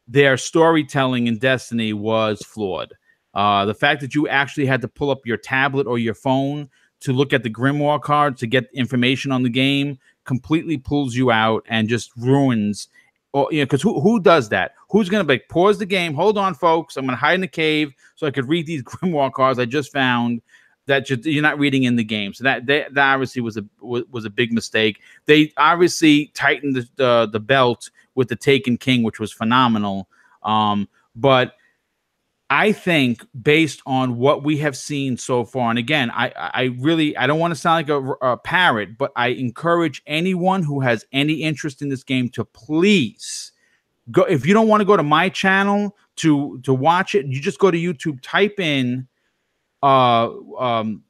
their storytelling in Destiny was flawed. The fact that you actually had to pull up your tablet or your phone to look at the Grimoire card to get information on the game completely pulls you out and just ruins. Or, you know, because who does that? Who's going to be pause the game? Hold on, folks. I'm going to hide in the cave so I could read these Grimoire cards I just found. That you're not reading in the game. So that obviously was a big mistake. They obviously tightened the belt with the Taken King, which was phenomenal. But I think based on what we have seen so far, and again, I don't want to sound like a parrot, but I encourage anyone who has any interest in this game to please go. If you don't want to go to my channel to watch it, you just go to YouTube, type in the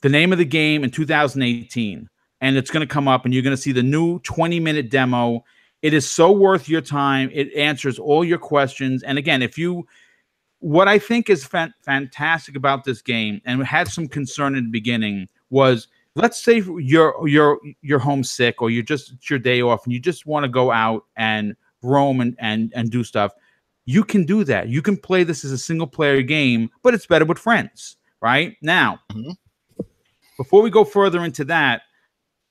name of the game in 2018, and it's going to come up, and you're going to see the new 20-minute demo. It is so worth your time. It answers all your questions. And again, what I think is fantastic about this game, and had some concern in the beginning, was, let's say you're homesick, or it's your day off and you just want to go out and roam and do stuff. You can do that. You can play this as a single player game, but it's better with friends. Right now, before we go further into that,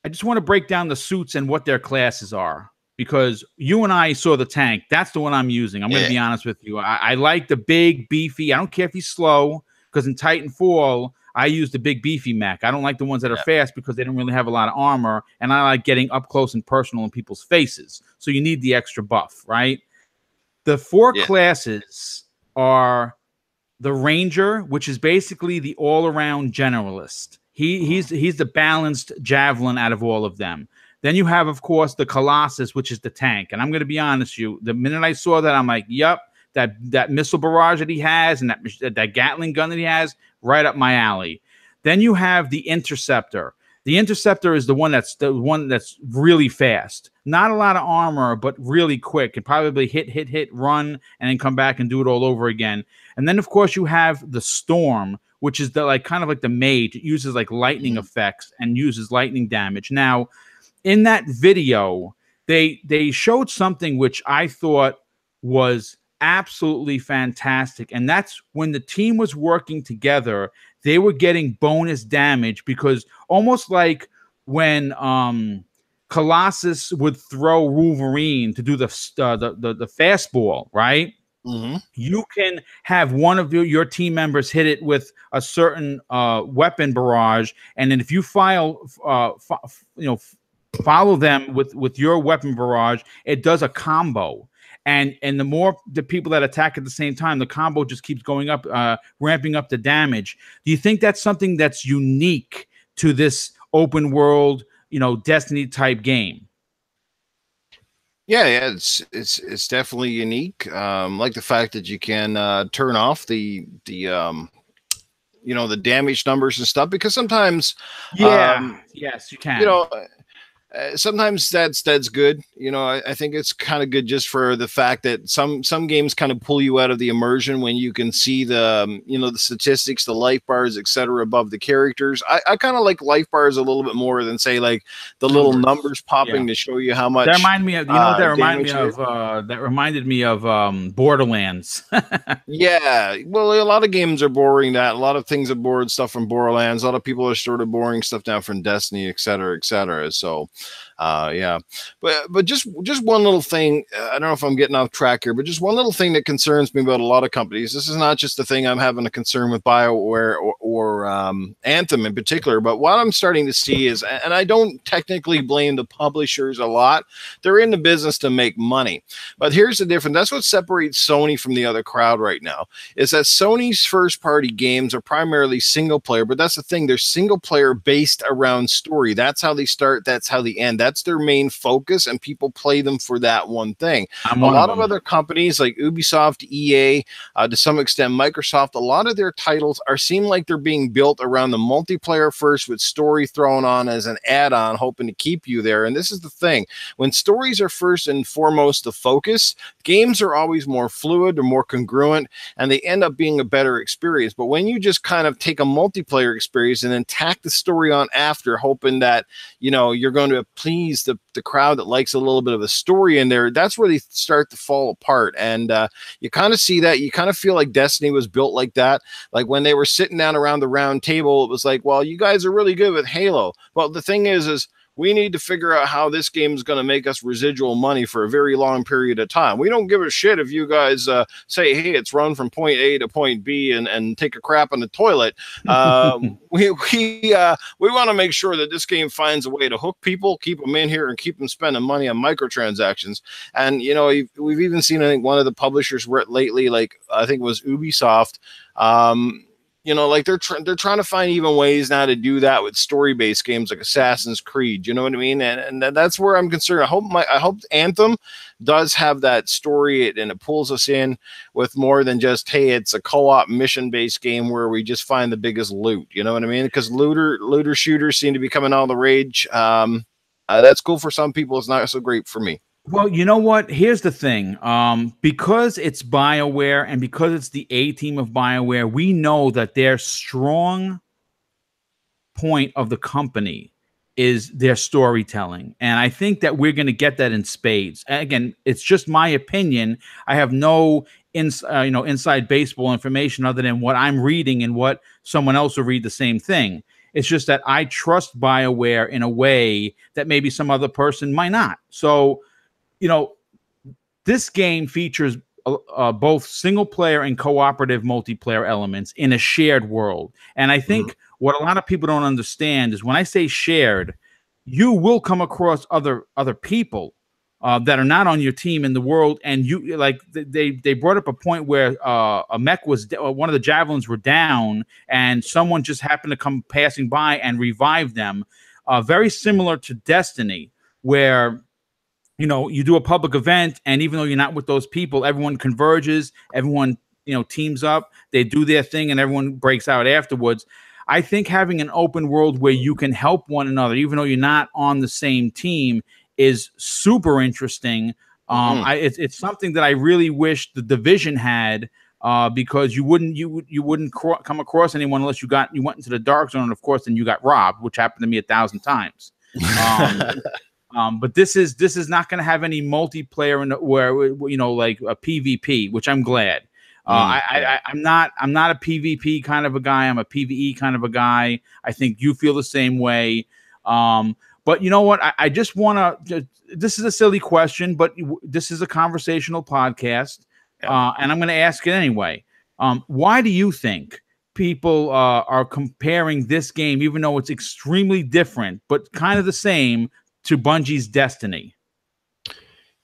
I just want to break down the suits and what their classes are, because you and I saw the tank. That's the one I'm using. I'm going to be honest with you. I like the big, beefy. I don't care if he's slow, because in Titanfall, I use the big, beefy mech. I don't like the ones that are fast because they don't really have a lot of armor, and I like getting up close and personal in people's faces. So you need the extra buff, right? The 4 classes are the Ranger, which is basically the all-around generalist. He's the balanced javelin out of all of them. Then you have, of course, the Colossus, which is the tank. And I'm going to be honest with you, the minute I saw that, I'm like, yep, that missile barrage that he has and that Gatling gun that he has, right up my alley. Then you have the Interceptor. The Interceptor is the one that's really fast. Not a lot of armor, but really quick. It probably hit, run, and then come back and do it all over again. And then, of course, you have the Storm, which is kind of like the mage. It uses like lightning effects and uses lightning damage. Now, in that video, they showed something which I thought was absolutely fantastic, and that's when the team was working together, they were getting bonus damage, because almost like when Colossus would throw Wolverine to do the fastball, right? You can have one of your team members hit it with a certain weapon barrage, and then if you follow them with your weapon barrage, it does a combo. and the more the people that attack at the same time, the combo just keeps going up, ramping up the damage. Do you think that's something that's unique to this open world, Destiny type game? Yeah, it's definitely unique. Like the fact that you can turn off the the damage numbers and stuff, because sometimes Yes, you can. Sometimes that's good. I think it's kind of good just for the fact that some games kind of pull you out of the immersion when you can see the the statistics, the life bars, etc. above the characters. I kind of like life bars a little bit more than say like the little numbers popping to show you how much. That reminded me of that reminded me of Borderlands. Yeah, well, a lot of games are boring. That a lot of things are bored stuff from Borderlands. A lot of people are sort of boring stuff down from Destiny, etc., etc. So, yeah, but just one little thing. I don't know if I'm getting off track here, but just one little thing that concerns me about a lot of companies. This is not just the thing I'm having a concern with Bioware or Anthem in particular, but what I'm starting to see is, and I don't technically blame the publishers a lot. They're in the business to make money, but here's the difference. That's what separates Sony from the other crowd right now, is that Sony's first party games are primarily single player, but that's the thing, they're single player based around story. That's how they start, that's how they end, that's their main focus, and people play them for that one thing. A lot of other companies like Ubisoft, EA, to some extent Microsoft, a lot of their titles seem like they're being built around the multiplayer first, with story thrown on as an add-on, hoping to keep you there. And this is the thing, when stories are first and foremost the focus, games are always more fluid or more congruent, and they end up being a better experience. But when you just kind of take a multiplayer experience and then tack the story on after, hoping that you're going to please the crowd that likes a little bit of a story in there, that's where they start to fall apart. And you kind of see that. You kind of feel like Destiny was built like that. Like when they were sitting down around the round table, it was like, well, you guys are really good with Halo. Well, the thing is we need to figure out how this game is going to make us residual money for a very long period of time. We don't give a shit if you guys say, hey, it's run from point A to point B and take a crap in the toilet. We want to make sure that this game finds a way to hook people, keep them in here, and keep them spending money on microtransactions. And, we've even seen, I think, one of the publishers lately, like I think it was Ubisoft, like they're trying to find even ways now to do that with story-based games like Assassin's Creed. You know what I mean? And that's where I'm concerned. I hope Anthem does have that story, and it pulls us in with more than just, hey, it's a co-op mission-based game where we just find the biggest loot. You know what I mean? Because looter shooters seem to be coming all the rage. That's cool for some people. It's not so great for me. Well, you know what? Here's the thing. Because it's BioWare and because it's the A team of BioWare, we know that their strong point of the company is their storytelling. And I think that we're going to get that in spades. And again, it's just my opinion. I have no inside baseball information other than what I'm reading and what someone else will read the same thing. It's just that I trust BioWare in a way that maybe some other person might not. So, this game features both single player and cooperative multiplayer elements in a shared world. And I think what a lot of people don't understand is when I say shared, you will come across other people that are not on your team in the world. And you they brought up a point where a mech was one of the javelins were down, and someone just happened to come passing by and revive them. Very similar to Destiny, where you do a public event, and even though you're not with those people, everyone converges, everyone, teams up, they do their thing, and everyone breaks out afterwards. I think having an open world where you can help one another, even though you're not on the same team, is super interesting. It's something that I really wish the Division had, because you wouldn't come across anyone unless you went into the dark zone, and of course, then you got robbed, which happened to me 1,000 times. But this is not going to have any multiplayer where like a PvP, which I'm glad. I'm not a PvP kind of a guy. I'm a PvE kind of a guy. I think you feel the same way. But you know what? I just want to. This is a silly question, but this is a conversational podcast, and I'm going to ask it anyway. Why do you think people are comparing this game, even though it's extremely different but kind of the same, to Bungie's Destiny?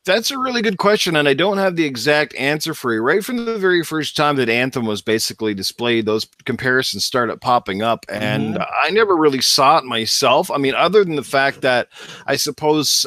That's a really good question, and I don't have the exact answer for you. Right from the very first time that Anthem was basically displayed, those comparisons started popping up, and I never really saw it myself. I mean, other than the fact that I suppose,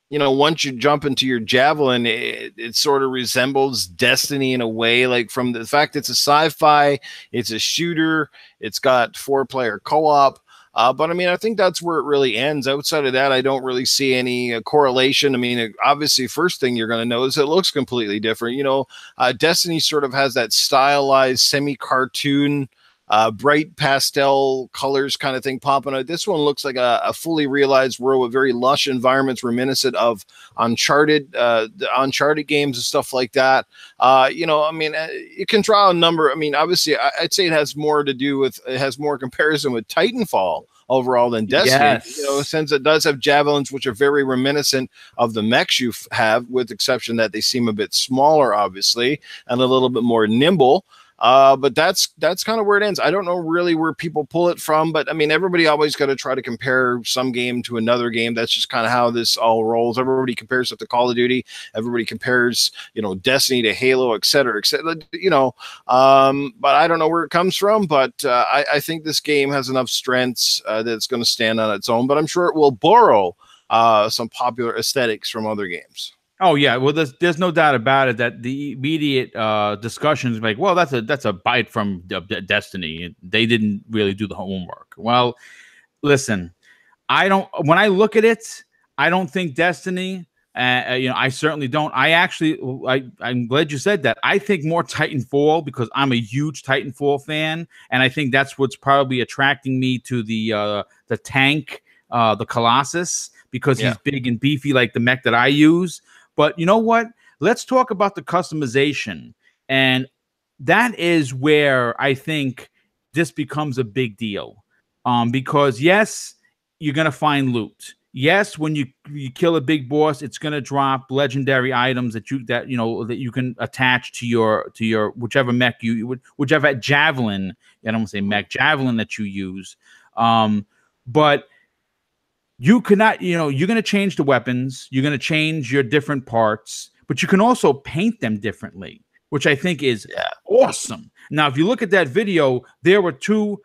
you know, once you jump into your Javelin, it sort of resembles Destiny in a way, like from the fact it's a sci-fi, it's a shooter, it's got 4-player co-op. But I mean, I think that's where it really ends. Outside of that, I don't really see any correlation. I mean, obviously, first thing you're going to notice, it looks completely different. You know, Destiny sort of has that stylized semi-cartoon, bright pastel colors kind of thing popping out. This one looks like a fully realized world with very lush environments reminiscent of Uncharted, the Uncharted games and stuff like that. You know, I mean, you can draw a number. I mean, obviously, I'd say it has more to do with, it has more comparison with Titanfall overall than Destiny. Yes. You know, since it does have javelins, which are very reminiscent of the mechs you have, with exception that they seem a bit smaller, obviously, and a little bit more nimble. But that's kind of where it ends. I don't know really where people pull it from, but I mean, everybody always got to try to compare some game to another game. That's just kind of how this all rolls. Everybody compares it to Call of Duty. Everybody compares, you know, Destiny to Halo, et cetera, you know, but I don't know where it comes from, but I think this game has enough strengths that it's going to stand on its own, but I'm sure it will borrow some popular aesthetics from other games. Oh yeah, well, there's no doubt about it that the immediate discussions like, well, that's a bite from Destiny. They didn't really do the homework. Well, listen, when I look at it, I don't think Destiny. You know, I certainly don't. I'm glad you said that. I think more Titanfall, because I'm a huge Titanfall fan, and I think that's what's probably attracting me to the tank, the Colossus, because he's big and beefy like the mech that I use. But you know what? Let's talk about the customization. And that is where I think this becomes a big deal. Because yes, you're going to find loot. Yes, when you kill a big boss, it's going to drop legendary items that you can attach to your whichever mech whichever javelin. I don't want to say mech, javelin that you use. But you cannot, you know, you're going to change the weapons, you're going to change your different parts, but you can also paint them differently, which I think is awesome. Now, if you look at that video, there were two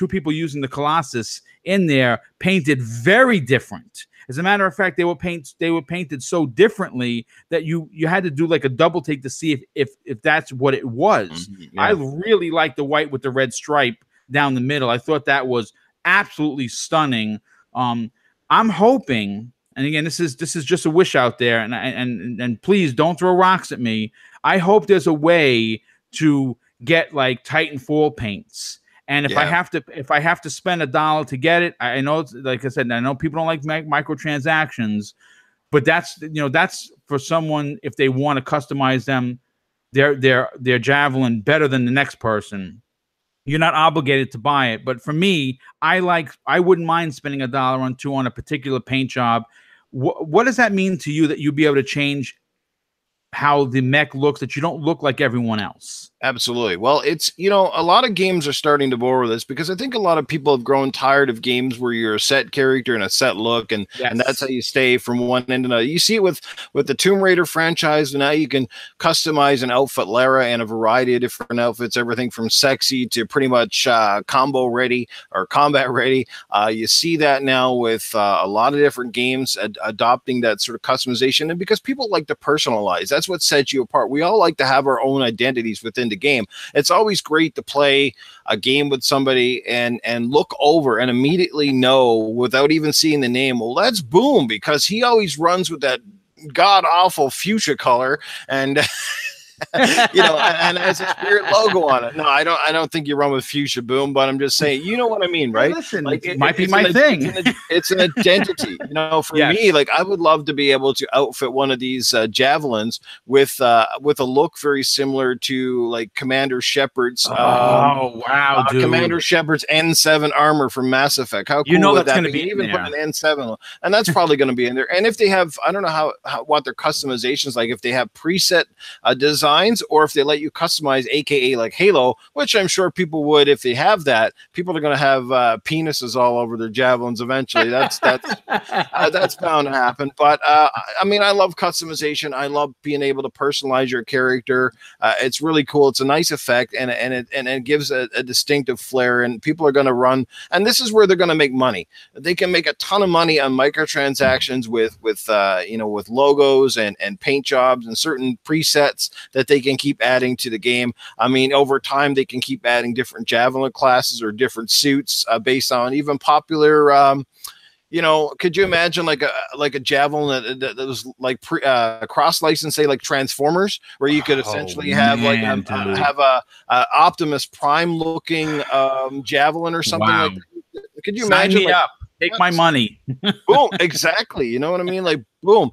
people using the Colossus in there, painted very different. As a matter of fact, they were painted so differently that you had to do like a double take to see if that's what it was. I really like the white with the red stripe down the middle. I thought that was absolutely stunning. I'm hoping, and again, this is just a wish out there, and please don't throw rocks at me. I hope there's a way to get like Titanfall paints, and if I have to spend $1 to get it, I know, like I said, I know people don't like microtransactions, but that's for someone if they want to customize them, their javelin better than the next person. You're not obligated to buy it, but for me, I wouldn't mind spending $1 or $2 on a particular paint job. What does that mean to you that you'd be able to change how the mech looks, that you don't look like everyone else? Absolutely. Well, it's, you know, a lot of games are starting to borrow this, because I think a lot of people have grown tired of games where you're a set character and a set look, and that's how you stay from one end to another. You see it with the Tomb Raider franchise, and now you can customize an outfit, Lara, and a variety of different outfits, everything from sexy to pretty much combo ready or combat ready. You see that now with a lot of different games adopting that sort of customization, and because people like to personalize, that's what sets you apart. We all like to have our own identities within the game. It's always great to play a game with somebody and look over and immediately know, without even seeing the name, well, that's Boom, because he always runs with that god awful fuchsia color, and you know, and has a Spirit logo on it. No, I don't think you run with fuchsia, Boom, but I'm just saying, you know what I mean, right? Hey, listen, like, it might be my thing. It's an identity, you know. For me, like, I would love to be able to outfit one of these javelins with a look very similar to like Commander Shepard's. Dude. Commander Shepard's N7 armor from Mass Effect. How cool, you know, would that's that going to be even in put there. an N7, and that's probably going to be in there. And if they have, I don't know what their customizations like. If they have preset design designs, or if they let you customize, aka like Halo, which I'm sure people would if they have that. People are going to have penises all over their javelins eventually. That's bound to happen. But I mean, I love customization. I love being able to personalize your character. It's really cool. It's a nice effect, and it gives a distinctive flair. And people are going to run, and this is where they're going to make money. They can make a ton of money on microtransactions with logos and paint jobs and certain presets that they can keep adding to the game. I mean, over time they can keep adding different javelin classes or different suits based on even popular. Could you imagine like a javelin that was like cross license, say like Transformers, where you could essentially have a Optimus Prime looking javelin or something like that? Could you imagine? Sign me up. Take my money. Boom. Exactly. You know what I mean? Like, boom.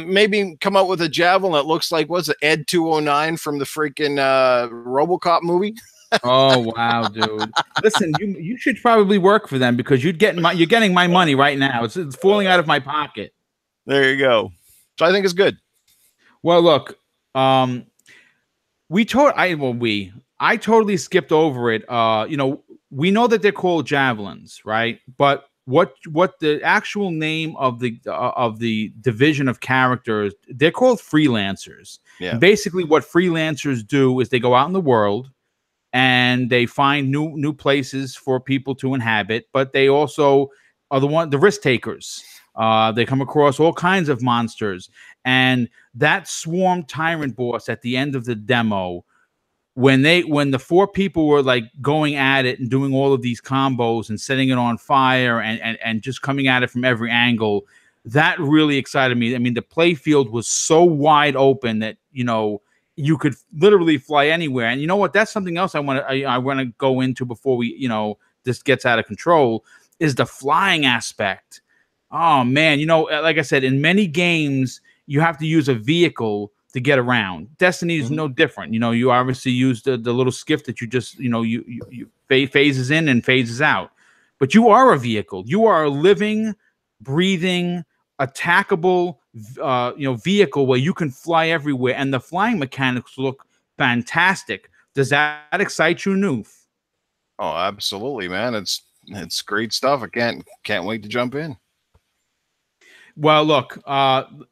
Maybe come out with a javelin that looks like, what's it, Ed 209 from the freaking RoboCop movie? Oh wow, dude! Listen, you should probably work for them because you're getting my money right now. It's falling out of my pocket. There you go. So I think it's good. Well, look, I totally skipped over it. We know that they're called javelins, right? But what the actual name of the division of characters? They're called freelancers. Yeah. Basically, what freelancers do is they go out in the world and they find new places for people to inhabit, but they also are the risk takers. They come across all kinds of monsters, and that swarm tyrant boss at the end of the demo, when the 4 people were like going at it and doing all of these combos and setting it on fire and just coming at it from every angle, that really excited me. I mean, the play field was so wide open that you could literally fly anywhere. And you know what? That's something else I want to go into before we, this gets out of control, is the flying aspect. Oh man, like I said, in many games, you have to use a vehicle to get around. Destiny is no different. You obviously use the little skiff that you just, you phases in and phases out. But you are a vehicle. You are a living, breathing, attackable vehicle where you can fly everywhere, and the flying mechanics look fantastic. Does that excite you, Noof? Oh, absolutely, man. It's great stuff. I can't wait to jump in. Well, look,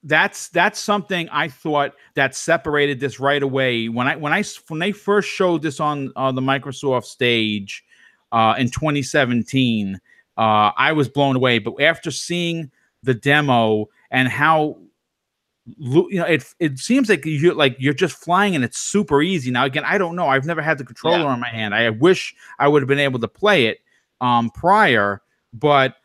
that's something I thought that separated this right away. When they first showed this on the Microsoft stage in 2017, I was blown away. But after seeing the demo and how it seems like you're just flying and it's super easy. Now again, I don't know. I've never had the controller on my hand. I wish I would have been able to play it prior, but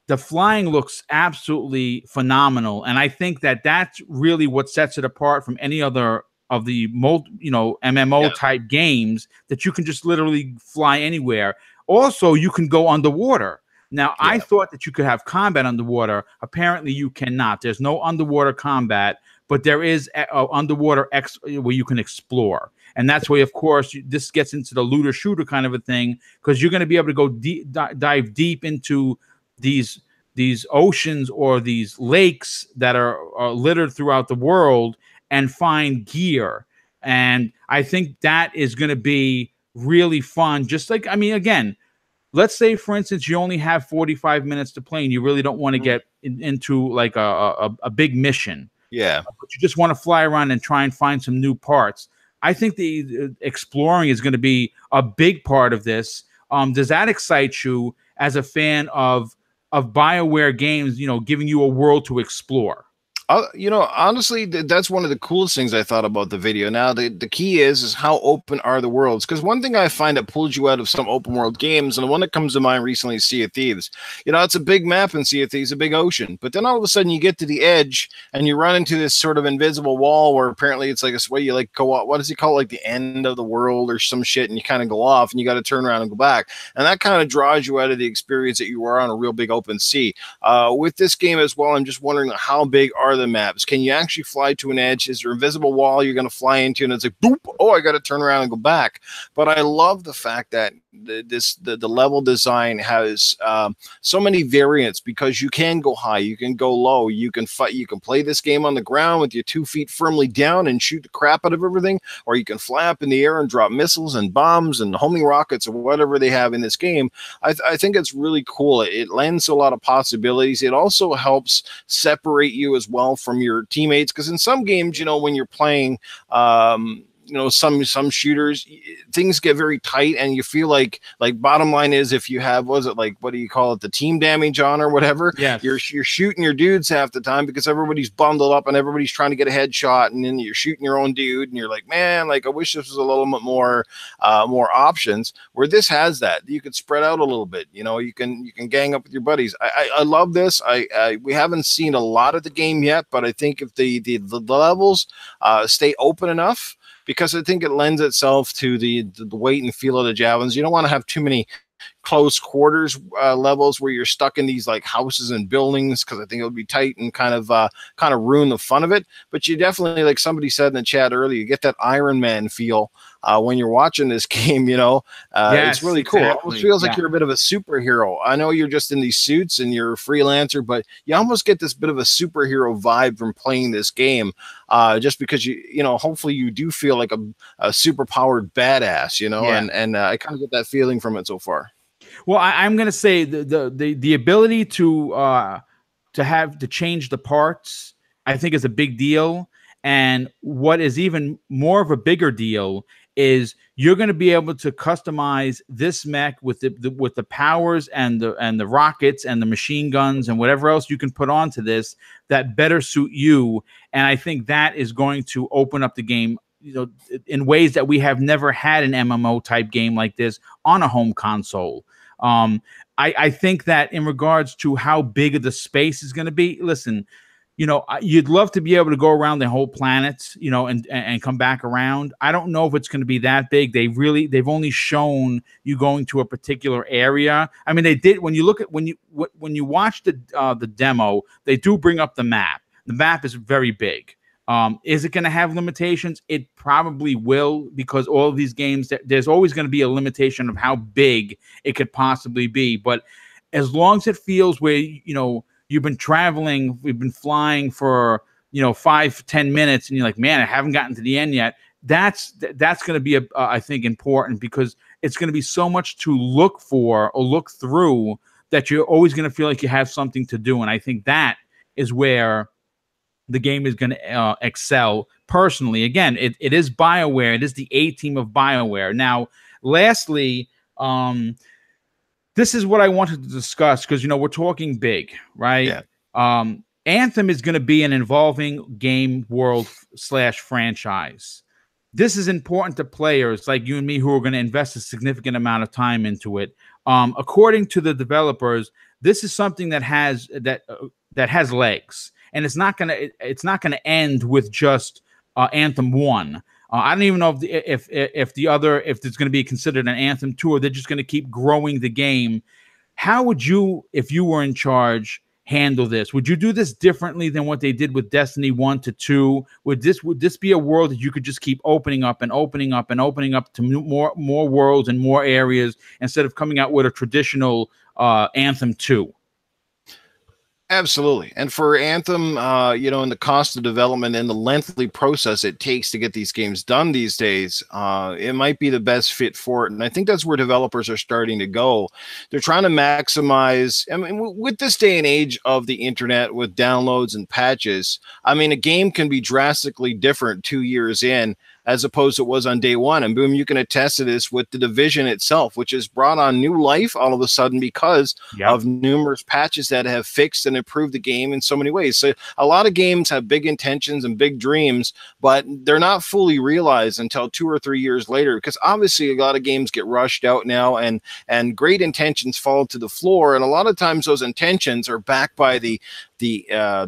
the flying looks absolutely phenomenal, and I think that that's really what sets it apart from any other of the MMO type games, that you can just literally fly anywhere. Also, you can go underwater. Now, I thought that you could have combat underwater. Apparently, you cannot. There's no underwater combat, but there is underwater where you can explore. And that's where, of course, this gets into the looter shooter kind of a thing, because you're going to be able to go dive deep into these oceans or these lakes that are littered throughout the world and find gear. And I think that is going to be really fun. Just like, I mean, again, let's say, for instance, you only have 45 minutes to play and you really don't want to get into like a big mission. Yeah. But you just want to fly around and try and find some new parts. I think the exploring is going to be a big part of this. Does that excite you as a fan of BioWare games, giving you a world to explore? Honestly, that's one of the coolest things I thought about the video. Now, the key is how open are the worlds? Because one thing I find that pulls you out of some open world games, and the one that comes to mind recently is Sea of Thieves. It's a big map in Sea of Thieves, a big ocean. But then all of a sudden you get to the edge and you run into this sort of invisible wall where apparently it's like a way you like go out. What does he call it? Like the end of the world or some shit, and you kind of go off and you got to turn around and go back. And that kind of draws you out of the experience that you were on a real big open sea. With this game as well, I'm just wondering how big are the maps? Can you actually fly to an edge? Is there an invisible wall you're going to fly into and it's like boop, oh, I got to turn around and go back? But I love the fact that The level design has so many variants, because you can go high, you can go low, you can fight, you can play this game on the ground with your 2 feet firmly down and shoot the crap out of everything, or you can fly up in the air and drop missiles and bombs and homing rockets or whatever they have in this game. I think it's really cool. It lends a lot of possibilities. It also helps separate you as well from your teammates, because in some games, you know, when you're playing you know, some shooters, things get very tight, and you feel like bottom line is, if you have, was it like, what do you call it, the team damage on or whatever? Yeah, you're shooting your dudes half the time because everybody's bundled up and everybody's trying to get a headshot, and then you're shooting your own dude, and you're like, man, like I wish this was a little bit more options. Where this has that, you could spread out a little bit. You know, you can gang up with your buddies. I love this. We haven't seen a lot of the game yet, but I think if the levels stay open enough, because I think it lends itself to the weight and feel of the javelins. You don't want to have too many close quarters levels where you're stuck in these like houses and buildings, because I think it would be tight and kind of ruin the fun of it. But you definitely, like somebody said in the chat earlier, you get that Iron Man feel when you're watching this game. You know, yes, it's really cool. exactly. It almost feels like you're a bit of a superhero. I know you're just in these suits and you're a freelancer, but you almost get this bit of a superhero vibe from playing this game, just because you know, hopefully you do feel like a super powered badass, you know, and I kind of get that feeling from it so far. Well, I'm going to say the ability to change the parts, I think, is a big deal. And what is even more of a bigger deal is you're going to be able to customize this mech with the powers and the rockets and the machine guns and whatever else you can put onto this that better suit you. And I think that is going to open up the game, you know, in ways that we have never had an MMO type game like this on a home console. I think that in regards to how big the space is going to be, listen, you know, you'd love to be able to go around the whole planet, you know, and come back around. I don't know if it's going to be that big. They've only shown you going to a particular area. I mean, they did, when you look at, when you watch the demo, they do bring up the map. The map is very big. Is it going to have limitations? It probably will, because all of these games, there's always going to be a limitation of how big it could possibly be. But as long as it feels where, you know, you've been traveling, we've been flying for, you know, 5-10 minutes, and you're like, man, I haven't gotten to the end yet. That's going to be, I think, important, because it's going to be so much to look for or look through that you're always going to feel like you have something to do. And I think that is where the game is going to excel. Personally, again, it is BioWare. It is the A team of BioWare. Now, lastly, this is what I wanted to discuss, because, you know, we're talking big, right? Yeah. Anthem is going to be an evolving game world / franchise. This is important to players like you and me who are going to invest a significant amount of time into it. According to the developers, this is something that has legs. And it's not gonna end with just Anthem 1. I don't even know if there's going to be considered an Anthem 2, or they're just going to keep growing the game. How would you, if you were in charge, handle this? Would you do this differently than what they did with Destiny 1 to 2? Would this be a world that you could just keep opening up and opening up and opening up to more worlds and more areas, instead of coming out with a traditional Anthem 2? Absolutely. And for Anthem, you know, and the cost of development and the lengthy process it takes to get these games done these days, it might be the best fit for it. And I think that's where developers are starting to go. They're trying to maximize, I mean, with this day and age of the internet, with downloads and patches, I mean, a game can be drastically different 2 years in as opposed to it was on day one. And Boom, you can attest to this with the Division itself, which has brought on new life all of a sudden because of numerous patches that have fixed and improved the game in so many ways. So a lot of games have big intentions and big dreams, but they're not fully realized until 2 or 3 years later, because obviously a lot of games get rushed out now, and great intentions fall to the floor. And a lot of times those intentions are backed by the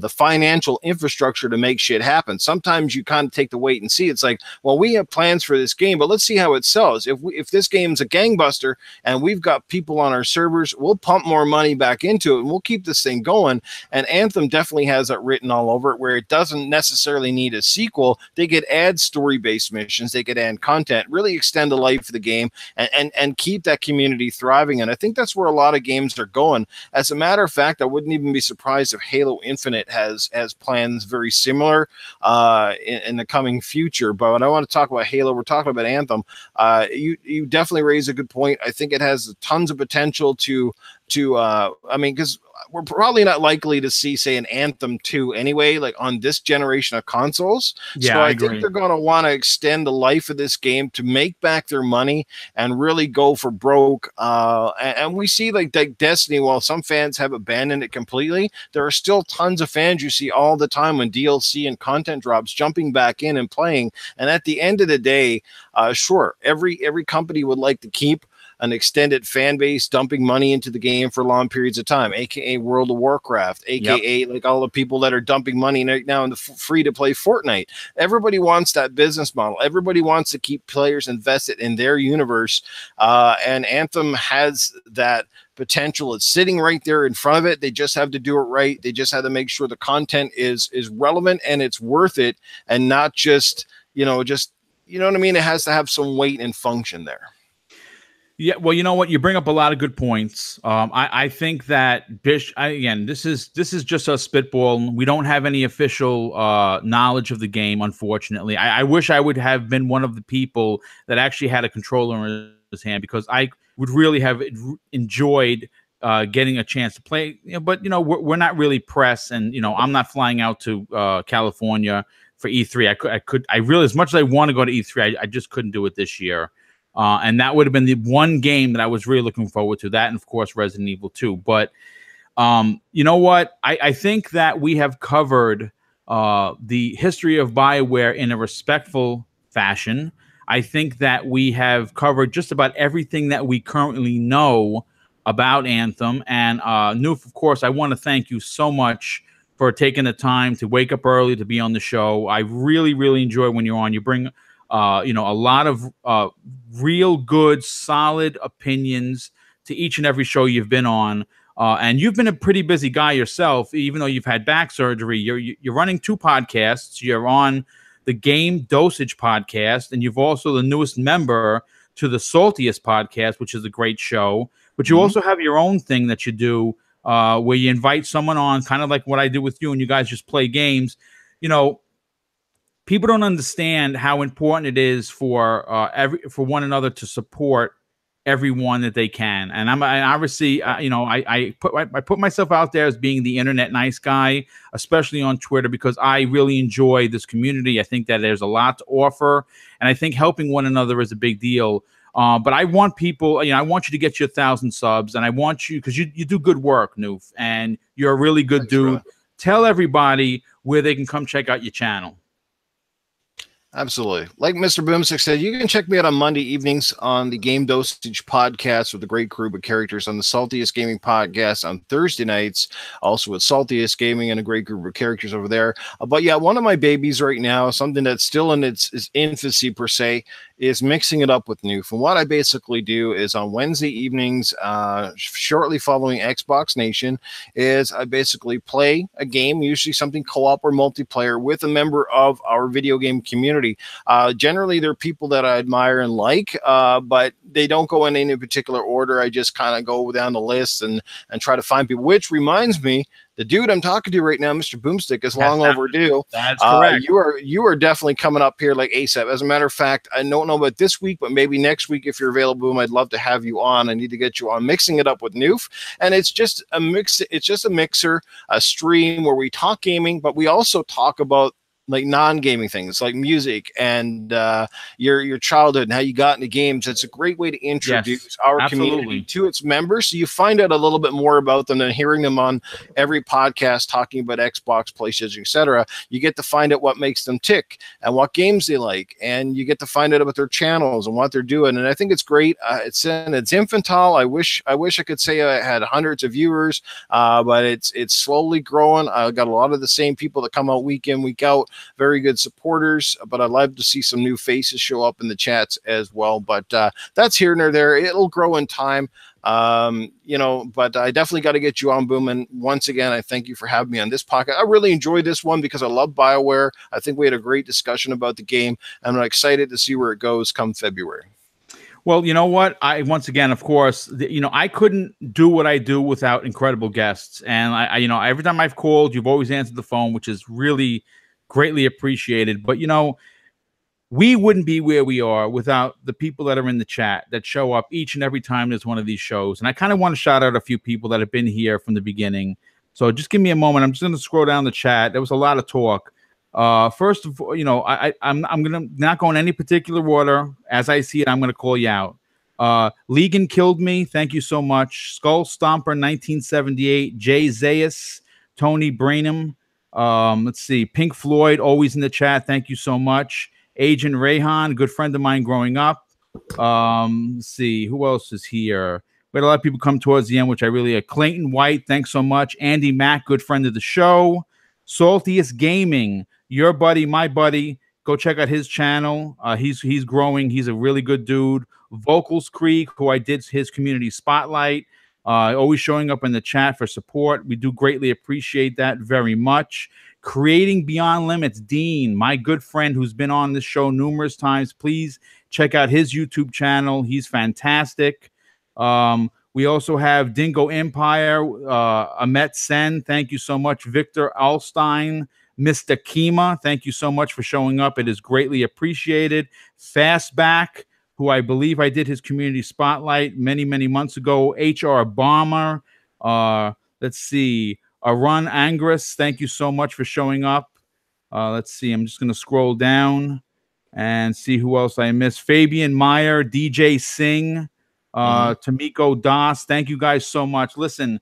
financial infrastructure to make shit happen. Sometimes you kind of take the wait and see. It's like, well, well, we have plans for this game, but let's see how it sells. If this game's a gangbuster and we've got people on our servers, we'll pump more money back into it and we'll keep this thing going. And Anthem definitely has that written all over it, where it doesn't necessarily need a sequel. They could add story-based missions, they could add content, really extend the life of the game, and keep that community thriving. And I think that's where a lot of games are going. As a matter of fact, I wouldn't even be surprised if Halo Infinite has plans very similar in the coming future. But when I want to talk about Halo, we're talking about Anthem. You definitely raise a good point. I think it has tons of potential to I mean, because we're probably not likely to see, say, an Anthem 2 anyway, like on this generation of consoles. Yeah, so I think they're going to want to extend the life of this game to make back their money and really go for broke. And we see like Destiny, while some fans have abandoned it completely, there are still tons of fans you see all the time when DLC and content drops jumping back in and playing. And at the end of the day, sure, every company would like to keep an extended fan base dumping money into the game for long periods of time, aka World of Warcraft, aka like all the people that are dumping money right now in the free to play Fortnite. Everybody wants that business model. Everybody wants to keep players invested in their universe, and Anthem has that potential. It's sitting right there in front of it. They just have to do it right. They just have to make sure the content is relevant and it's worth it, and not just you know what I mean. It has to have some weight and function there. Yeah, well, you know what? You bring up a lot of good points. I think that again, this is just a spitball. We don't have any official knowledge of the game, unfortunately. I wish I would have been one of the people that actually had a controller in his hand, because I would really have enjoyed getting a chance to play. But we're not really pressed, and I'm not flying out to California for E3. I really, as much as I want to go to E3, I just couldn't do it this year. And that would have been the one game that I was really looking forward to. That, and of course, Resident Evil 2. But you know what? I think that we have covered the history of BioWare in a respectful fashion. I think that we have covered just about everything that we currently know about Anthem. And Noof, of course, I want to thank you so much for taking the time to wake up early to be on the show. I really, really enjoy when you're on. You bring a lot of real good, solid opinions to each and every show you've been on. And you've been a pretty busy guy yourself, even though you've had back surgery. You're running 2 podcasts. You're on the Game Dosage podcast, and you've also the newest member to the Saltiest podcast, which is a great show. But you also have your own thing that you do where you invite someone on, kind of like what I did with you, and you guys just play games. People don't understand how important it is for one another to support everyone that they can. And I obviously, I put myself out there as being the internet nice guy, especially on Twitter, because I really enjoy this community. I think that there's a lot to offer, and I think helping one another is a big deal. But I want people, I want you to get your 1,000 subs, and I want you, because you do good work, Noof, and you're a really good dude. Bro. Tell everybody where they can come check out your channel. Absolutely. Like MrBooMStick said, you can check me out on Monday evenings on the Game Dosage podcast with a great group of characters, on the Saltiest Gaming podcast on Thursday nights, also with Saltiest Gaming and a great group of characters over there. But yeah, one of my babies right now, something that's still in its infancy per se, is mixing it up with Noof. And what I basically do is on Wednesday evenings, shortly following Xbox Nation, is I basically play a game, usually something co-op or multiplayer, with a member of our video game community. Generally, they're people that I admire and like, but they don't go in any particular order. I just kind of go down the list and try to find people, which reminds me, the dude I'm talking to right now, MrBooMStick, is long overdue. That's correct. You are definitely coming up here like ASAP. As a matter of fact, I don't know about this week, but maybe next week, if you're available, Boom, I'd love to have you on. I need to get you on, mixing it up with Noof. And it's just a mix. It's just a mixer, a stream where we talk gaming, but we also talk about like non-gaming things like music and your childhood and how you got into games. It's a great way to introduce our community to its members, so you find out a little bit more about them than hearing them on every podcast talking about Xbox, PlayStation, etc. You get to find out what makes them tick and what games they like, and you get to find out about their channels and what they're doing. And I think it's great. It's infantile. I wish I could say I had hundreds of viewers, but it's slowly growing. I got a lot of the same people that come out week in, week out. very good supporters, but I'd love to see some new faces show up in the chats as well. But that's here and there. It'll grow in time. You know, but I definitely got to get you on, Boom. And once again, I thank you for having me on this podcast. I really enjoyed this one because I love BioWare. I think we had a great discussion about the game, and I'm excited to see where it goes come February. Well, you know what? Once again, of course, you know, I couldn't do what I do without incredible guests. And I, you know, every time I've called, you've always answered the phone, which is really greatly appreciated. But, you know, we wouldn't be where we are without the people that are in the chat that show up each and every time there's one of these shows. And I kind of want to shout out a few people that have been here from the beginning. So just give me a moment. I'm just going to scroll down the chat. There was a lot of talk. First of all, you know, I'm gonna not go in any particular order. As I see it, I'm gonna call you out. Legan killed me. Thank you so much. Skull Stomper 1978. Jay Zayas, Tony Brainham. Let's see. Pink Floyd always in the chat. Thank you so much. Agent Rayhan, good friend of mine growing up. Let's see who else is here. We had a lot of people come towards the end, which I really. Clayton White, thanks so much. Andy Mack, good friend of the show. Saltiest Gaming. Your buddy, my buddy, go check out his channel. He's growing. He's a really good dude. Vocals Creek, who I did his community spotlight, always showing up in the chat for support. We do greatly appreciate that very much. Creating Beyond Limits, Dean, my good friend who's been on this show numerous times. Please check out his YouTube channel. He's fantastic. We also have Dingo Empire, Amet Sen. Thank you so much. Victor Alstein. Mr. Kima, thank you so much for showing up. It is greatly appreciated. Fastback, who I believe I did his community spotlight many, many months ago. HR Bomber. Let's see. Arun Angris, thank you so much for showing up. Let's see. I'm just going to scroll down and see who else I missed. Fabian Meyer, DJ Singh, Tamiko Das. Thank you guys so much. Listen,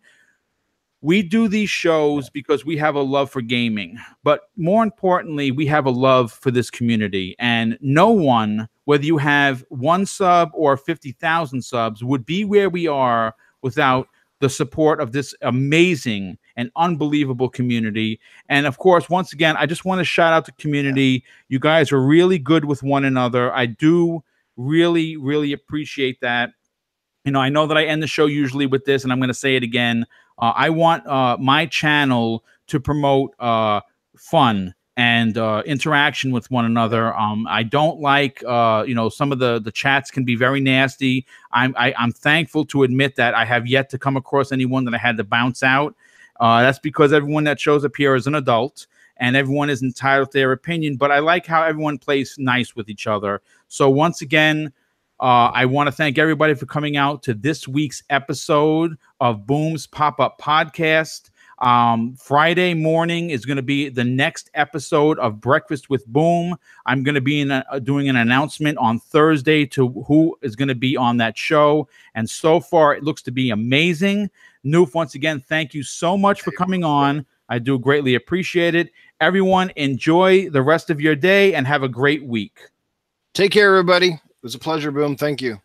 we do these shows because we have a love for gaming, but more importantly, we have a love for this community. And no one, whether you have 1 sub or 50,000 subs, would be where we are without the support of this amazing and unbelievable community. And of course, once again, I just want to shout out the community. You guys are really good with one another. I do really, really appreciate that. You know, I know that I end the show usually with this, and I'm going to say it again. I want my channel to promote fun and interaction with one another. I don't like, you know, some of the chats can be very nasty. I'm thankful to admit that I have yet to come across anyone that I had to bounce out. That's because everyone that shows up here is an adult, and everyone is entitled to their opinion. But I like how everyone plays nice with each other. So once again, I want to thank everybody for coming out to this week's episode of Boom's Pop-Up Podcast. Friday morning is going to be the next episode of Breakfast with Boom. I'm going to be doing an announcement on Thursday to who is going to be on that show. And so far, it looks to be amazing. Noof, once again, thank you so much for coming on. I do greatly appreciate it. Everyone, enjoy the rest of your day and have a great week. Take care, everybody. It was a pleasure, Boom. Thank you.